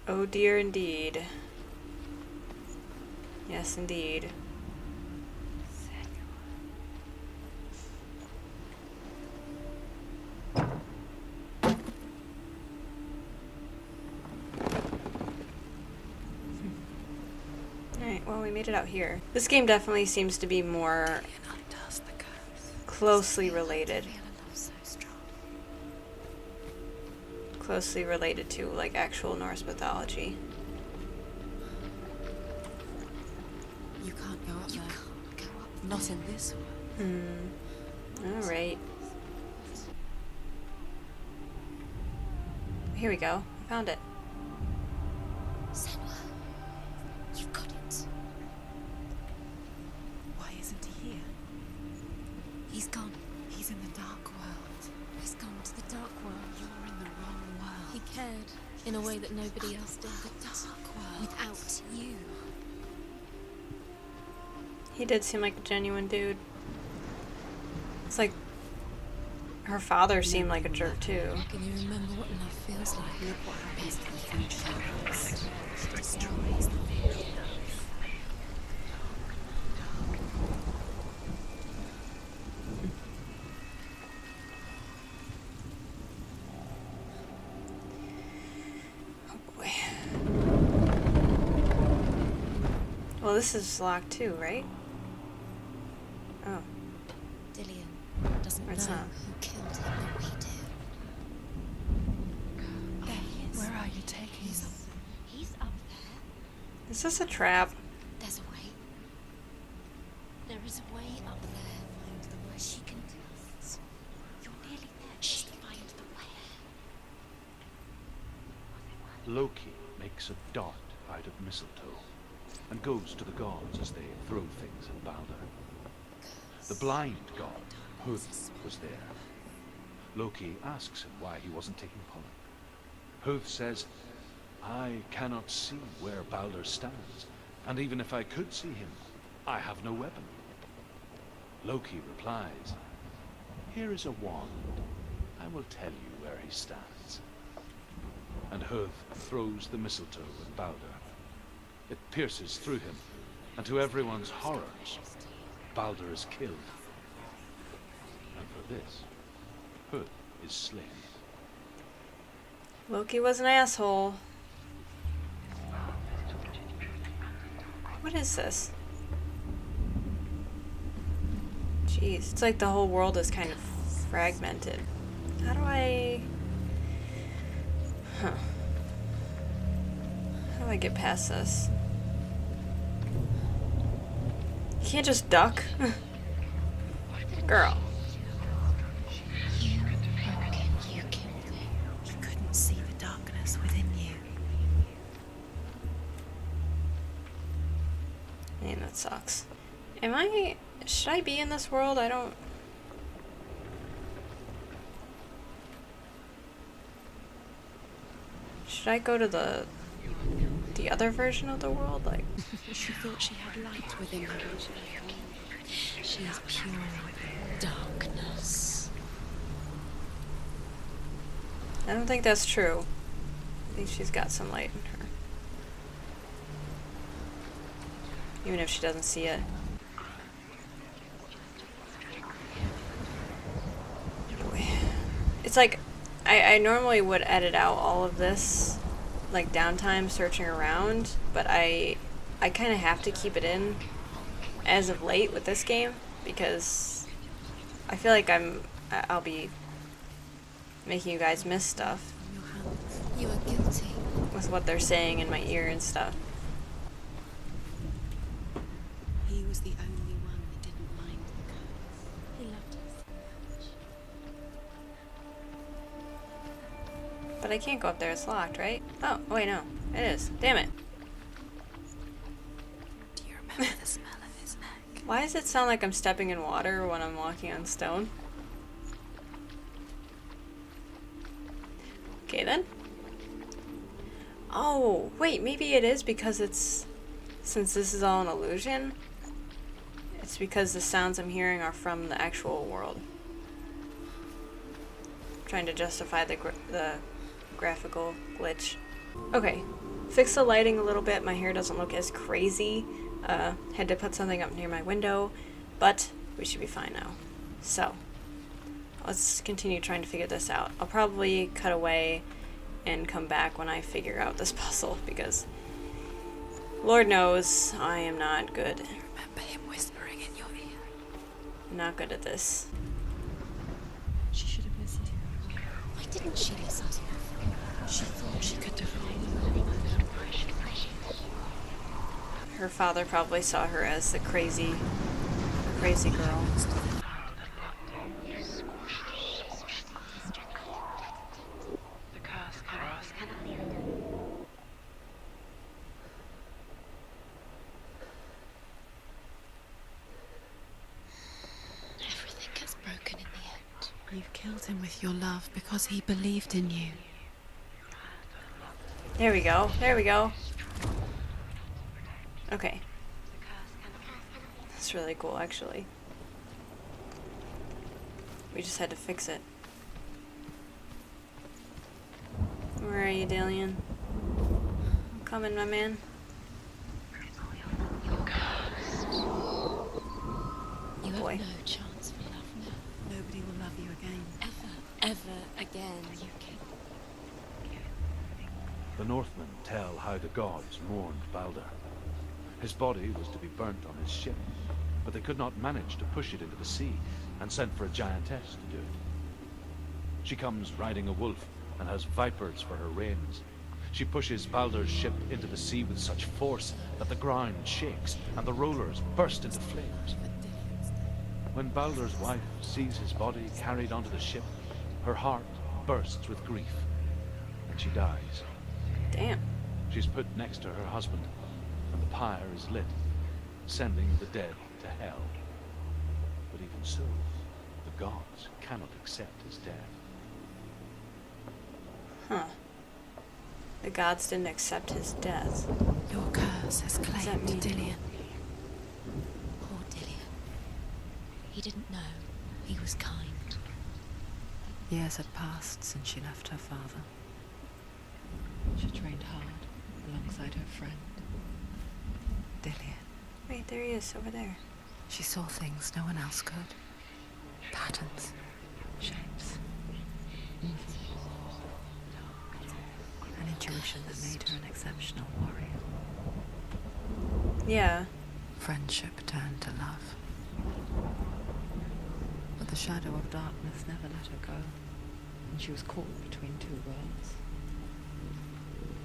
Oh dear indeed. Yes, indeed. Alright, well, we made it out here. This game definitely seems to be more closely related. Closely related to, like, actual Norse mythology. You can't go up there. Not in this one. Alright. Here we go. I found it. Senua, you've got it. Why isn't he here? He's gone. He's in the dark world. He's gone to the dark world. You're in the wrong world. He cared in a way that nobody else did. The dark world. Without you. He did seem like a genuine dude. It's like her father seemed like a jerk too. Can you remember what love feels like? Look what happens to the future. Destroys the fear. Oh boy. Well, this is locked too, right? Oh. Dillion doesn't It's know not. who killed him, but we do. There he is. Where are you taking him? He's up there. Is this a trap? There's a way. There is a way up there. Find the way. She can tell us. You're nearly there. She can find the way. Loki makes a dart out of mistletoe and goes to the gods as they throw things at Balder. The blind god, Huth, was there. Loki asks him why he wasn't taking part. Huth says, I cannot see where Balder stands, and even if I could see him, I have no weapon. Loki replies, here is a wand. I will tell you where he stands. And Huth throws the mistletoe at Balder. It pierces through him, and to everyone's horror, Balder is killed. And for this, Huth is slain. Loki was an asshole. What is this? Jeez, it's like the whole world is kind of fragmented. How do I... Huh. How do I get past this? You can't just duck. Girl. You killed him. You couldn't see the darkness within you. Man, that sucks. Am I... Should I be in this world? I don't... Should I go to the other version of the world? Like... She thought she had light within her. She is pure darkness. I don't think that's true. I think she's got some light in her. Even if she doesn't see it. It's like, I normally would edit out all of this, like, downtime searching around, but I kind of have to keep it in as of late with this game, because I feel like I'll be making you guys miss stuff You are guilty. with what they're saying in my ear and stuff. He was the only one that didn't mind the curse. He loved us so much. But I can't go up there, it's locked, right? Oh, wait, no. It is. Damn it. Do you remember the smell of his neck? Why does it sound like I'm stepping in water when I'm walking on stone? Okay then. Oh, wait, maybe it is because it's... Since this is all an illusion, it's because the sounds I'm hearing are from the actual world. I'm trying to justify the graphical glitch. Okay, fix the lighting a little bit. My hair doesn't look as crazy. Had to put something up near my window, but we should be fine now. So, let's continue trying to figure this out. I'll probably cut away and come back when I figure out this puzzle, because Lord knows I am not good. Remember him whispering in your ear? Not good at this. She should have listened to you. Why didn't she listen to you? She thought she could define you. Her father probably saw her as the crazy girl. Everything gets broken in the end. You've killed him with your love because he believed in you. There we go. There we go. Okay. That's really cool, actually. We just had to fix it. Where are you, Dillion? I'm coming, my man. You have Boy. no chance for love now. Nobody will love you again. Ever again. You can. The Northmen tell how the gods mourned Balder. His body was to be burnt on his ship, but they could not manage to push it into the sea, and sent for a giantess to do it. She comes riding a wolf, and has vipers for her reins. She pushes Balder's ship into the sea with such force that the ground shakes, and the rollers burst into flames. When Balder's wife sees his body carried onto the ship, her heart bursts with grief, and she dies. Damn. She's put next to her husband, and the pyre is lit, sending the dead to hell. But even so, the gods cannot accept his death. Huh. The gods didn't accept his death. Your curse has does that claimed mean? Dillion. Poor Dillion. He didn't know. He was kind. Years had passed since she left her father. She trained hard alongside her friend, Dillion. Wait, there he is, over there. She saw things no one else could. Patterns, shapes, an intuition that made her an exceptional warrior. Yeah. Friendship turned to love. But the shadow of darkness never let her go, and she was caught between two worlds.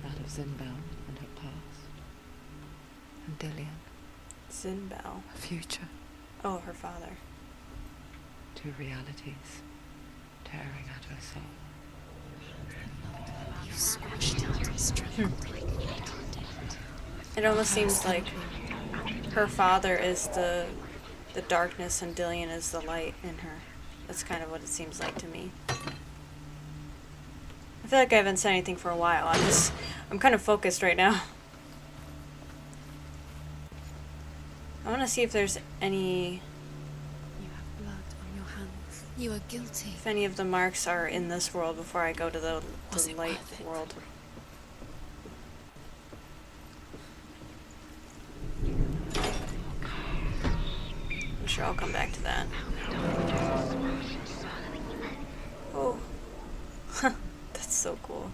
That of Zinbel and her past, and Dillion, Zinbel. her future. Oh, her father. Two realities tearing at her soul. You squashed it, struggled. It almost seems like her father is the darkness and Dillion is the light in her. That's kind of what it seems like to me. I feel like I haven't said anything for a while. I'm kind of focused right now. I want to see if there's any, You have blood on your hands. You are guilty. if any of the marks are in this world before I go to the Was it light worth it? world. I'm sure I'll come back to that. Oh. That's so cool.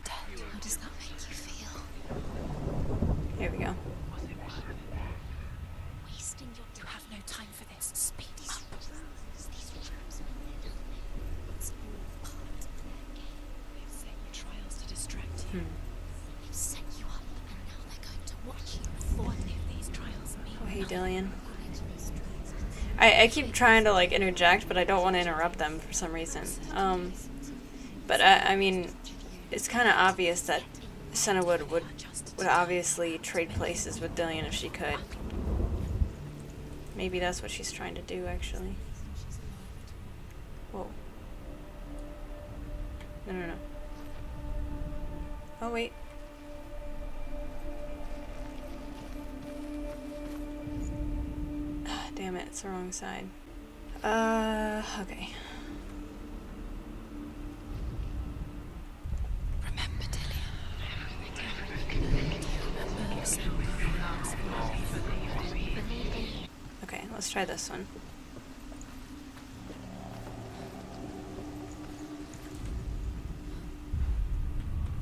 Dead. How does that make you feel? Here we go. Wasting your time. You have no time for this. Speed up. These rooms. It's all part of their game. They've set you trials to distract you. They've set you up, and now they're going to watch you. What if these trials mean Oh, hey, nothing? Dillion. I keep trying to like interject, but I don't want to interrupt them for some reason. But I mean, it's kind of obvious that Senua would obviously trade places with Dillion if she could. Maybe that's what she's trying to do, actually. Whoa. No, no, no. Oh, wait. Damn it, it's the wrong side. Okay. Remember, Dillion. Do you remember the sound of your last voice? Okay, let's try this one.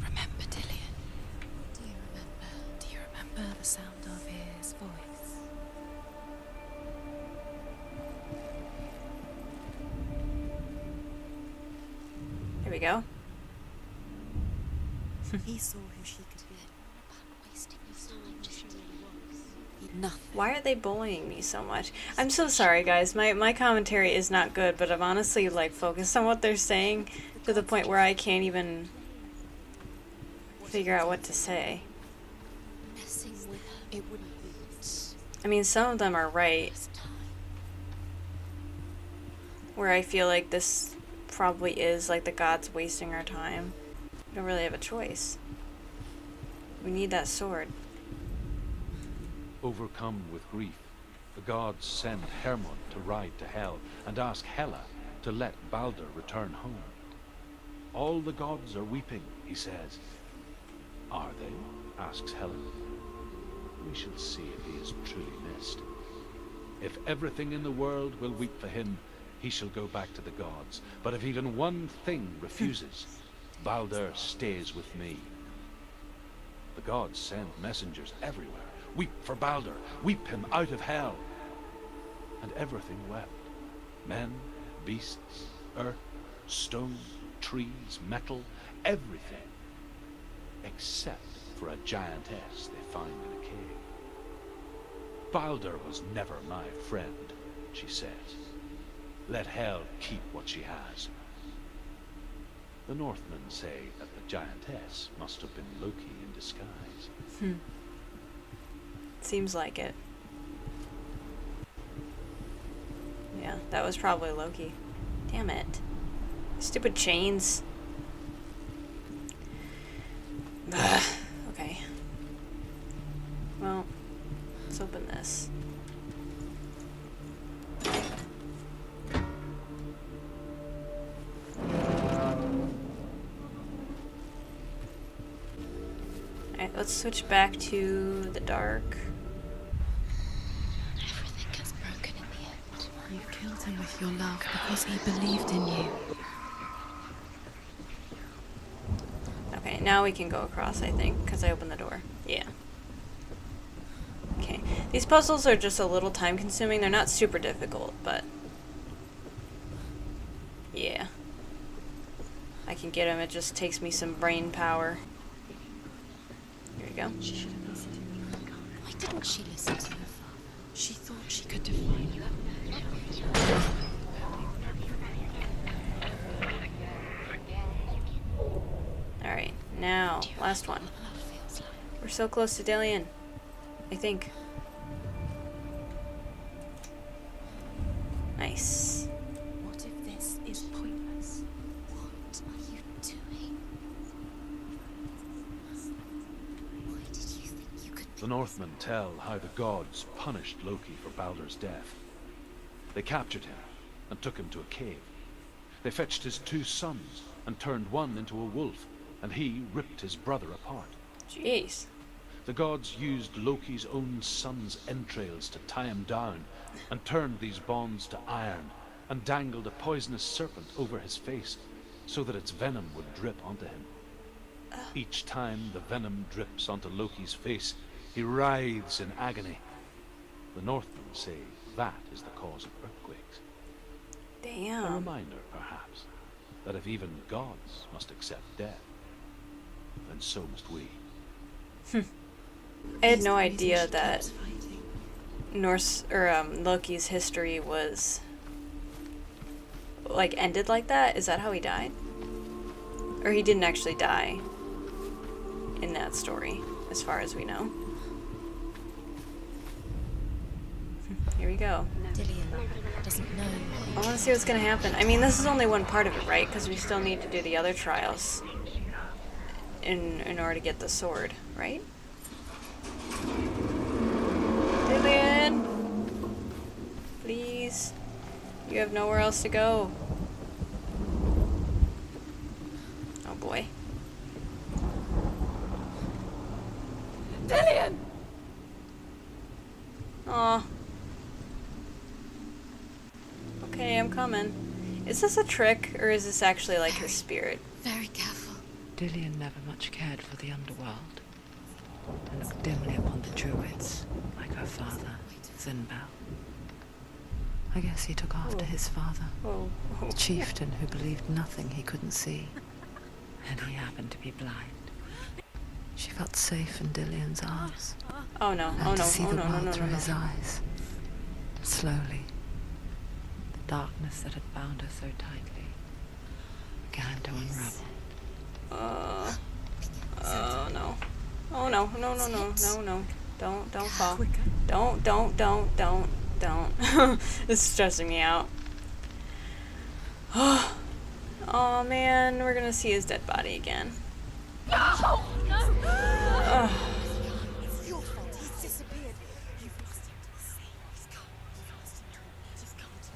Remember, Dillion. Do you remember? Do you remember the sound of his voice? Here we go. He saw who she could be. About wasting his time, just who he was. Nothing. Why are they bullying me so much? I'm so sorry, guys. My commentary is not good, but I'm honestly like focused on what they're saying to the point where I can't even figure out what to say. Messing with her, it wouldn't be. I mean, some of them are right, Just time. where I feel like this probably is like the gods wasting our time. We don't really have a choice. We need that sword. Overcome with grief, the gods send Hermod to ride to Hell and ask Hela to let Balder return home. All the gods are weeping, he says. Are they? Asks Hela. We shall see if he is truly missed. If everything in the world will weep for him, he shall go back to the gods. But if even one thing refuses, Balder stays with me. The gods send messengers everywhere. Weep for Balder. Weep him out of hell. And everything wept. Men, beasts, earth, stone, trees, metal, everything. Except for a giantess they find in a cave. Balder was never my friend, she says. Let Hel keep what she has. The Northmen say that the giantess must have been Loki in disguise. Seems like it. Yeah, that was probably Loki. Damn it. Stupid chains. Ugh. Okay. Well, let's open this. Alright, let's switch back to the dark. Everything gets broken in the end. You killed him with your love because he believed in you. Okay, now we can go across, I think, because I opened the door. Yeah. These puzzles are just a little time consuming. They're not super difficult, but yeah. I can get them. It just takes me some brain power. Here we go. She should have listened to me. Why didn't she listen to her father? She thought she could define her. Alright, now, last one. We're so close to Dillion, I think. Nice. What if this is pointless? What are you doing? Why did you think you could... The Northmen tell how the gods punished Loki for Baldur's death. They captured him and took him to a cave. They fetched his 2 sons and turned one into a wolf, and he ripped his brother apart. Jeez. The gods used Loki's own son's entrails to tie him down, and turned these bonds to iron, and dangled a poisonous serpent over his face, so that its venom would drip onto him. Each time the venom drips onto Loki's face, he writhes in agony. The Northmen say that is the cause of earthquakes. A Damn. reminder, perhaps, that if even gods must accept death, then so must we. I had no idea that Norse or Loki's history was like ended like that. Is that how he died? Or he didn't actually die in that story, as far as we know. Here we go. Dillion doesn't know. I want to see what's gonna happen. I mean, this is only one part of it, right? Because we still need to do the other trials in order to get the sword, right? Dillion! Please. You have nowhere else to go. Oh boy. Dillion! Aw. Okay, I'm coming. Is this a trick, or is this actually like his spirit? Very careful. Dillion never much cared for the underworld, and looked dimly upon the druids, like her father, Zinbel. I guess he took after his father, Oh. the chieftain who believed nothing he couldn't see, and he happened to be blind. She felt safe in Dillion's arms, Oh no, oh and to no, see oh the no, no, world no, through no, his no. eyes. Slowly, the darkness that had bound her so tightly began to unravel. Oh no. Oh no, no, no, no, no, no. Don't fall. Quicker. Don't. This is stressing me out. Oh man, we're gonna see his dead body again. No! No! Ugh. It's your fault. He's disappeared. You've lost him to the sea. He's gone. You've lost him. Just come to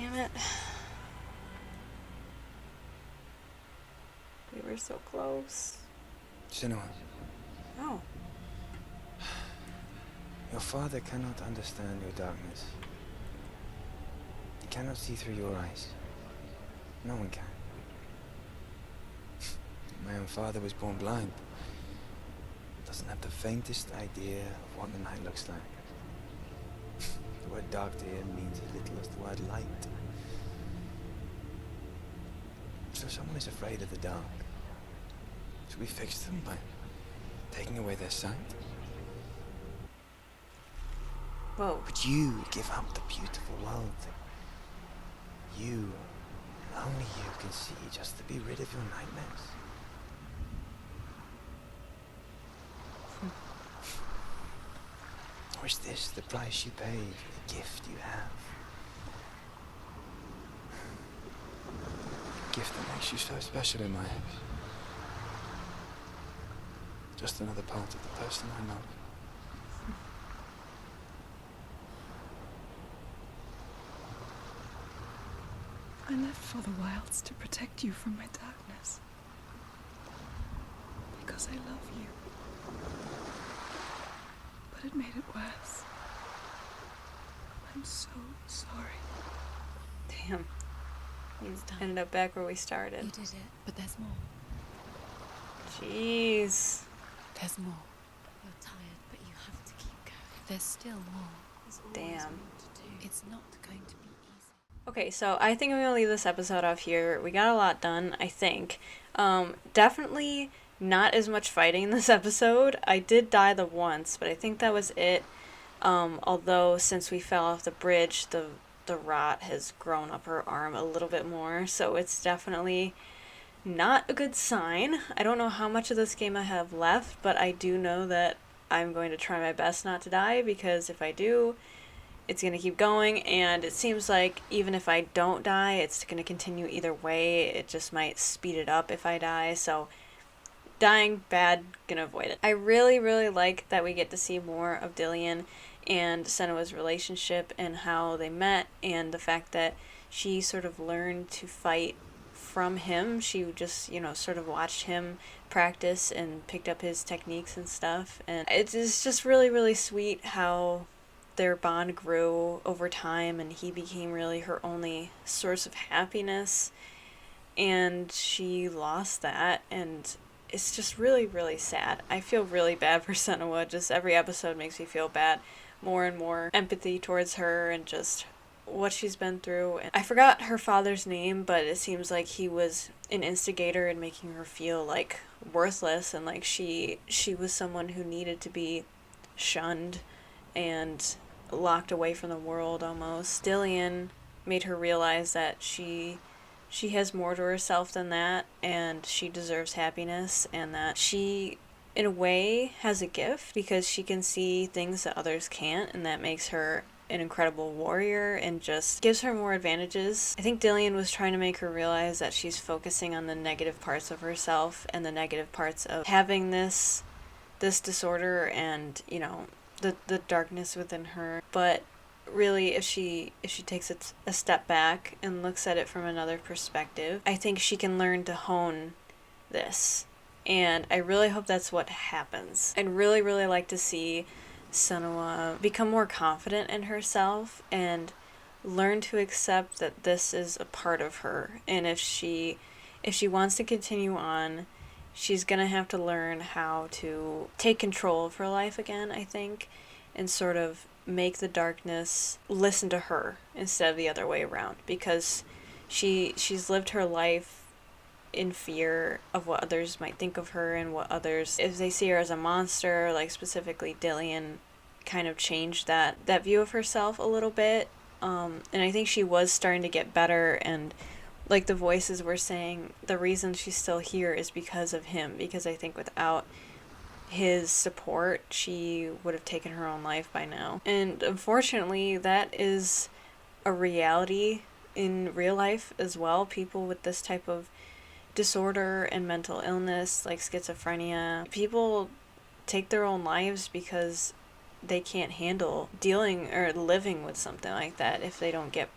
me. Damn it. We were so close. Senua, Oh. your father cannot understand your darkness. He cannot see through your eyes. No one can. My own father was born blind. Doesn't have the faintest idea of what the night looks like. The word dark to him means as little as the word light. So someone is afraid of the dark. Should we fix them by taking away their sight? Whoa. Would you give up the beautiful world? You, and only you, can see just to be rid of your nightmares. Or is this the price you pay for the gift you have? The gift that makes you so special in my eyes. Just another part of the person I love. I left for the wilds to protect you from my darkness. Because I love you. But it made it worse. I'm so sorry. Damn. He's ended up back where we started. You did it, but there's more. Jeez. There's more. You're tired, but you have to keep going. There's still more. Damn. It's not going to be easy. Okay, so I think I'm gonna leave this episode off here. We got a lot done, I think. Definitely not as much fighting in this episode. I did die the once, but I think that was it. Although since we fell off the bridge, the rot has grown up her arm a little bit more, so it's definitely not a good sign. I don't know how much of this game I have left, but I do know that I'm going to try my best not to die, because if I do, it's going to keep going, and it seems like even if I don't die, it's going to continue either way. It just might speed it up if I die, so dying, bad, gonna avoid it. I really, really like that we get to see more of Dillion and Senua's relationship and how they met, and the fact that she sort of learned to fight from him. She just, sort of watched him practice and picked up his techniques and stuff, and it's just really, really sweet how their bond grew over time, and he became really her only source of happiness, and she lost that, and it's just really, really sad. I feel really bad for Senua. Just every episode makes me feel bad. More and more empathy towards her and just what she's been through. And I forgot her father's name, but it seems like he was an instigator in making her feel like worthless, and like she was someone who needed to be shunned and locked away from the world almost. Dillion made her realize that she has more to herself than that, and she deserves happiness, and that she, in a way, has a gift because she can see things that others can't, and that makes her an incredible warrior and just gives her more advantages. I think Dillion was trying to make her realize that she's focusing on the negative parts of herself and the negative parts of having this disorder and, the darkness within her. But really, if she takes it a step back and looks at it from another perspective, I think she can learn to hone this, and I really hope that's what happens. I'd really, really like to see Senua become more confident in herself and learn to accept that this is a part of her, and if she wants to continue on, she's gonna have to learn how to take control of her life again, I think, and sort of make the darkness listen to her instead of the other way around, because she's lived her life in fear of what others might think of her, and what others, if they see her as a monster, like specifically Dillion kind of changed that view of herself a little bit, and I think she was starting to get better, and like the voices were saying, the reason she's still here is because of him, because I think without his support, she would have taken her own life by now. And unfortunately, that is a reality in real life as well. People with this type of disorder and mental illness, like schizophrenia, people take their own lives because they can't handle dealing or living with something like that if they don't get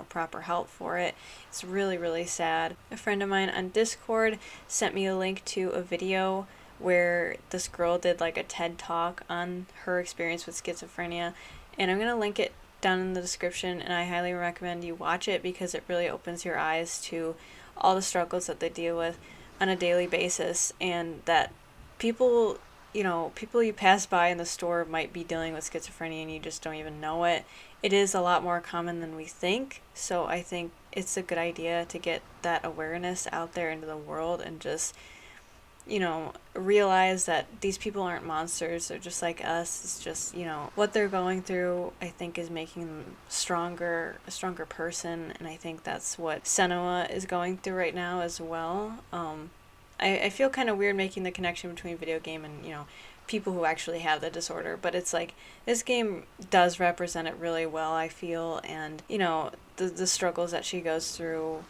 proper help for it. It's really, really sad. A friend of mine on Discord sent me a link to a video where this girl did like a TED talk on her experience with schizophrenia, and I'm gonna link it down in the description, and I highly recommend you watch it because it really opens your eyes to all the struggles that they deal with on a daily basis, and that people you pass by in the store might be dealing with schizophrenia and you just don't even know it. It is a lot more common than we think, so I think it's a good idea to get that awareness out there into the world and just realize that these people aren't monsters. They're just like us. It's just, what they're going through, I think, is making them a stronger person, and I think that's what Senua is going through right now as well. I feel kind of weird making the connection between video game and, people who actually have the disorder, but it's like, this game does represent it really well, I feel, and, the struggles that she goes through,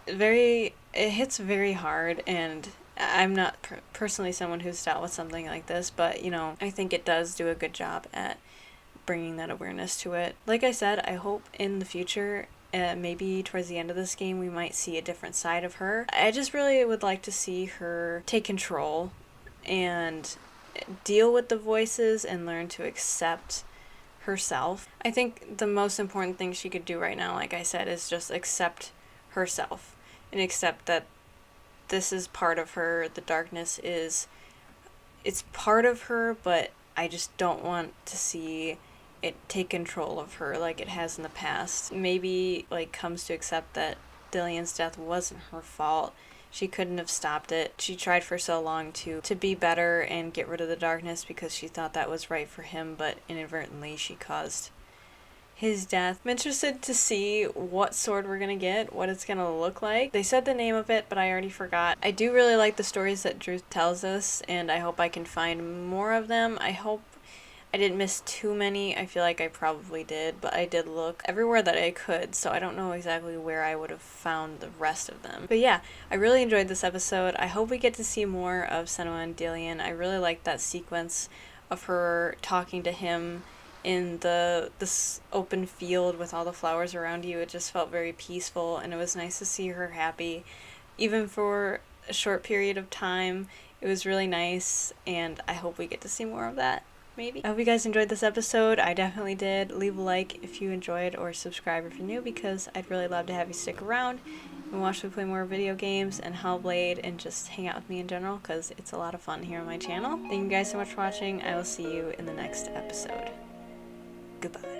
it hits very hard, and I'm not personally someone who's dealt with something like this, but, I think it does do a good job at bringing that awareness to it. Like I said, I hope in the future, maybe towards the end of this game, we might see a different side of her. I just really would like to see her take control and deal with the voices and learn to accept herself. I think the most important thing she could do right now, like I said, is just accept herself and accept that this is part of her. The darkness it's part of her, but I just don't want to see it take control of her like it has in the past. Maybe like comes to accept that Dillion's death wasn't her fault. She couldn't have stopped it. She tried for so long to be better and get rid of the darkness because she thought that was right for him, but inadvertently she caused his death. I'm interested to see what sword we're gonna get, what it's gonna look like. They said the name of it, but I already forgot. I do really like the stories that Drew tells us, and I hope I can find more of them. I hope I didn't miss too many. I feel like I probably did, but I did look everywhere that I could, so I don't know exactly where I would have found the rest of them. But yeah, I really enjoyed this episode. I hope we get to see more of Senua and Dillion. I really liked that sequence of her talking to him in this open field with all the flowers around you. It just felt very peaceful, and it was nice to see her happy. Even for a short period of time, it was really nice, and I hope we get to see more of that. Maybe. I hope you guys enjoyed this episode. I definitely did. Leave a like if you enjoyed, or subscribe if you're new, because I'd really love to have you stick around and watch me play more video games and Hellblade and just hang out with me in general, because it's a lot of fun here on my channel. Thank you guys so much for watching. I will see you in the next episode. Goodbye.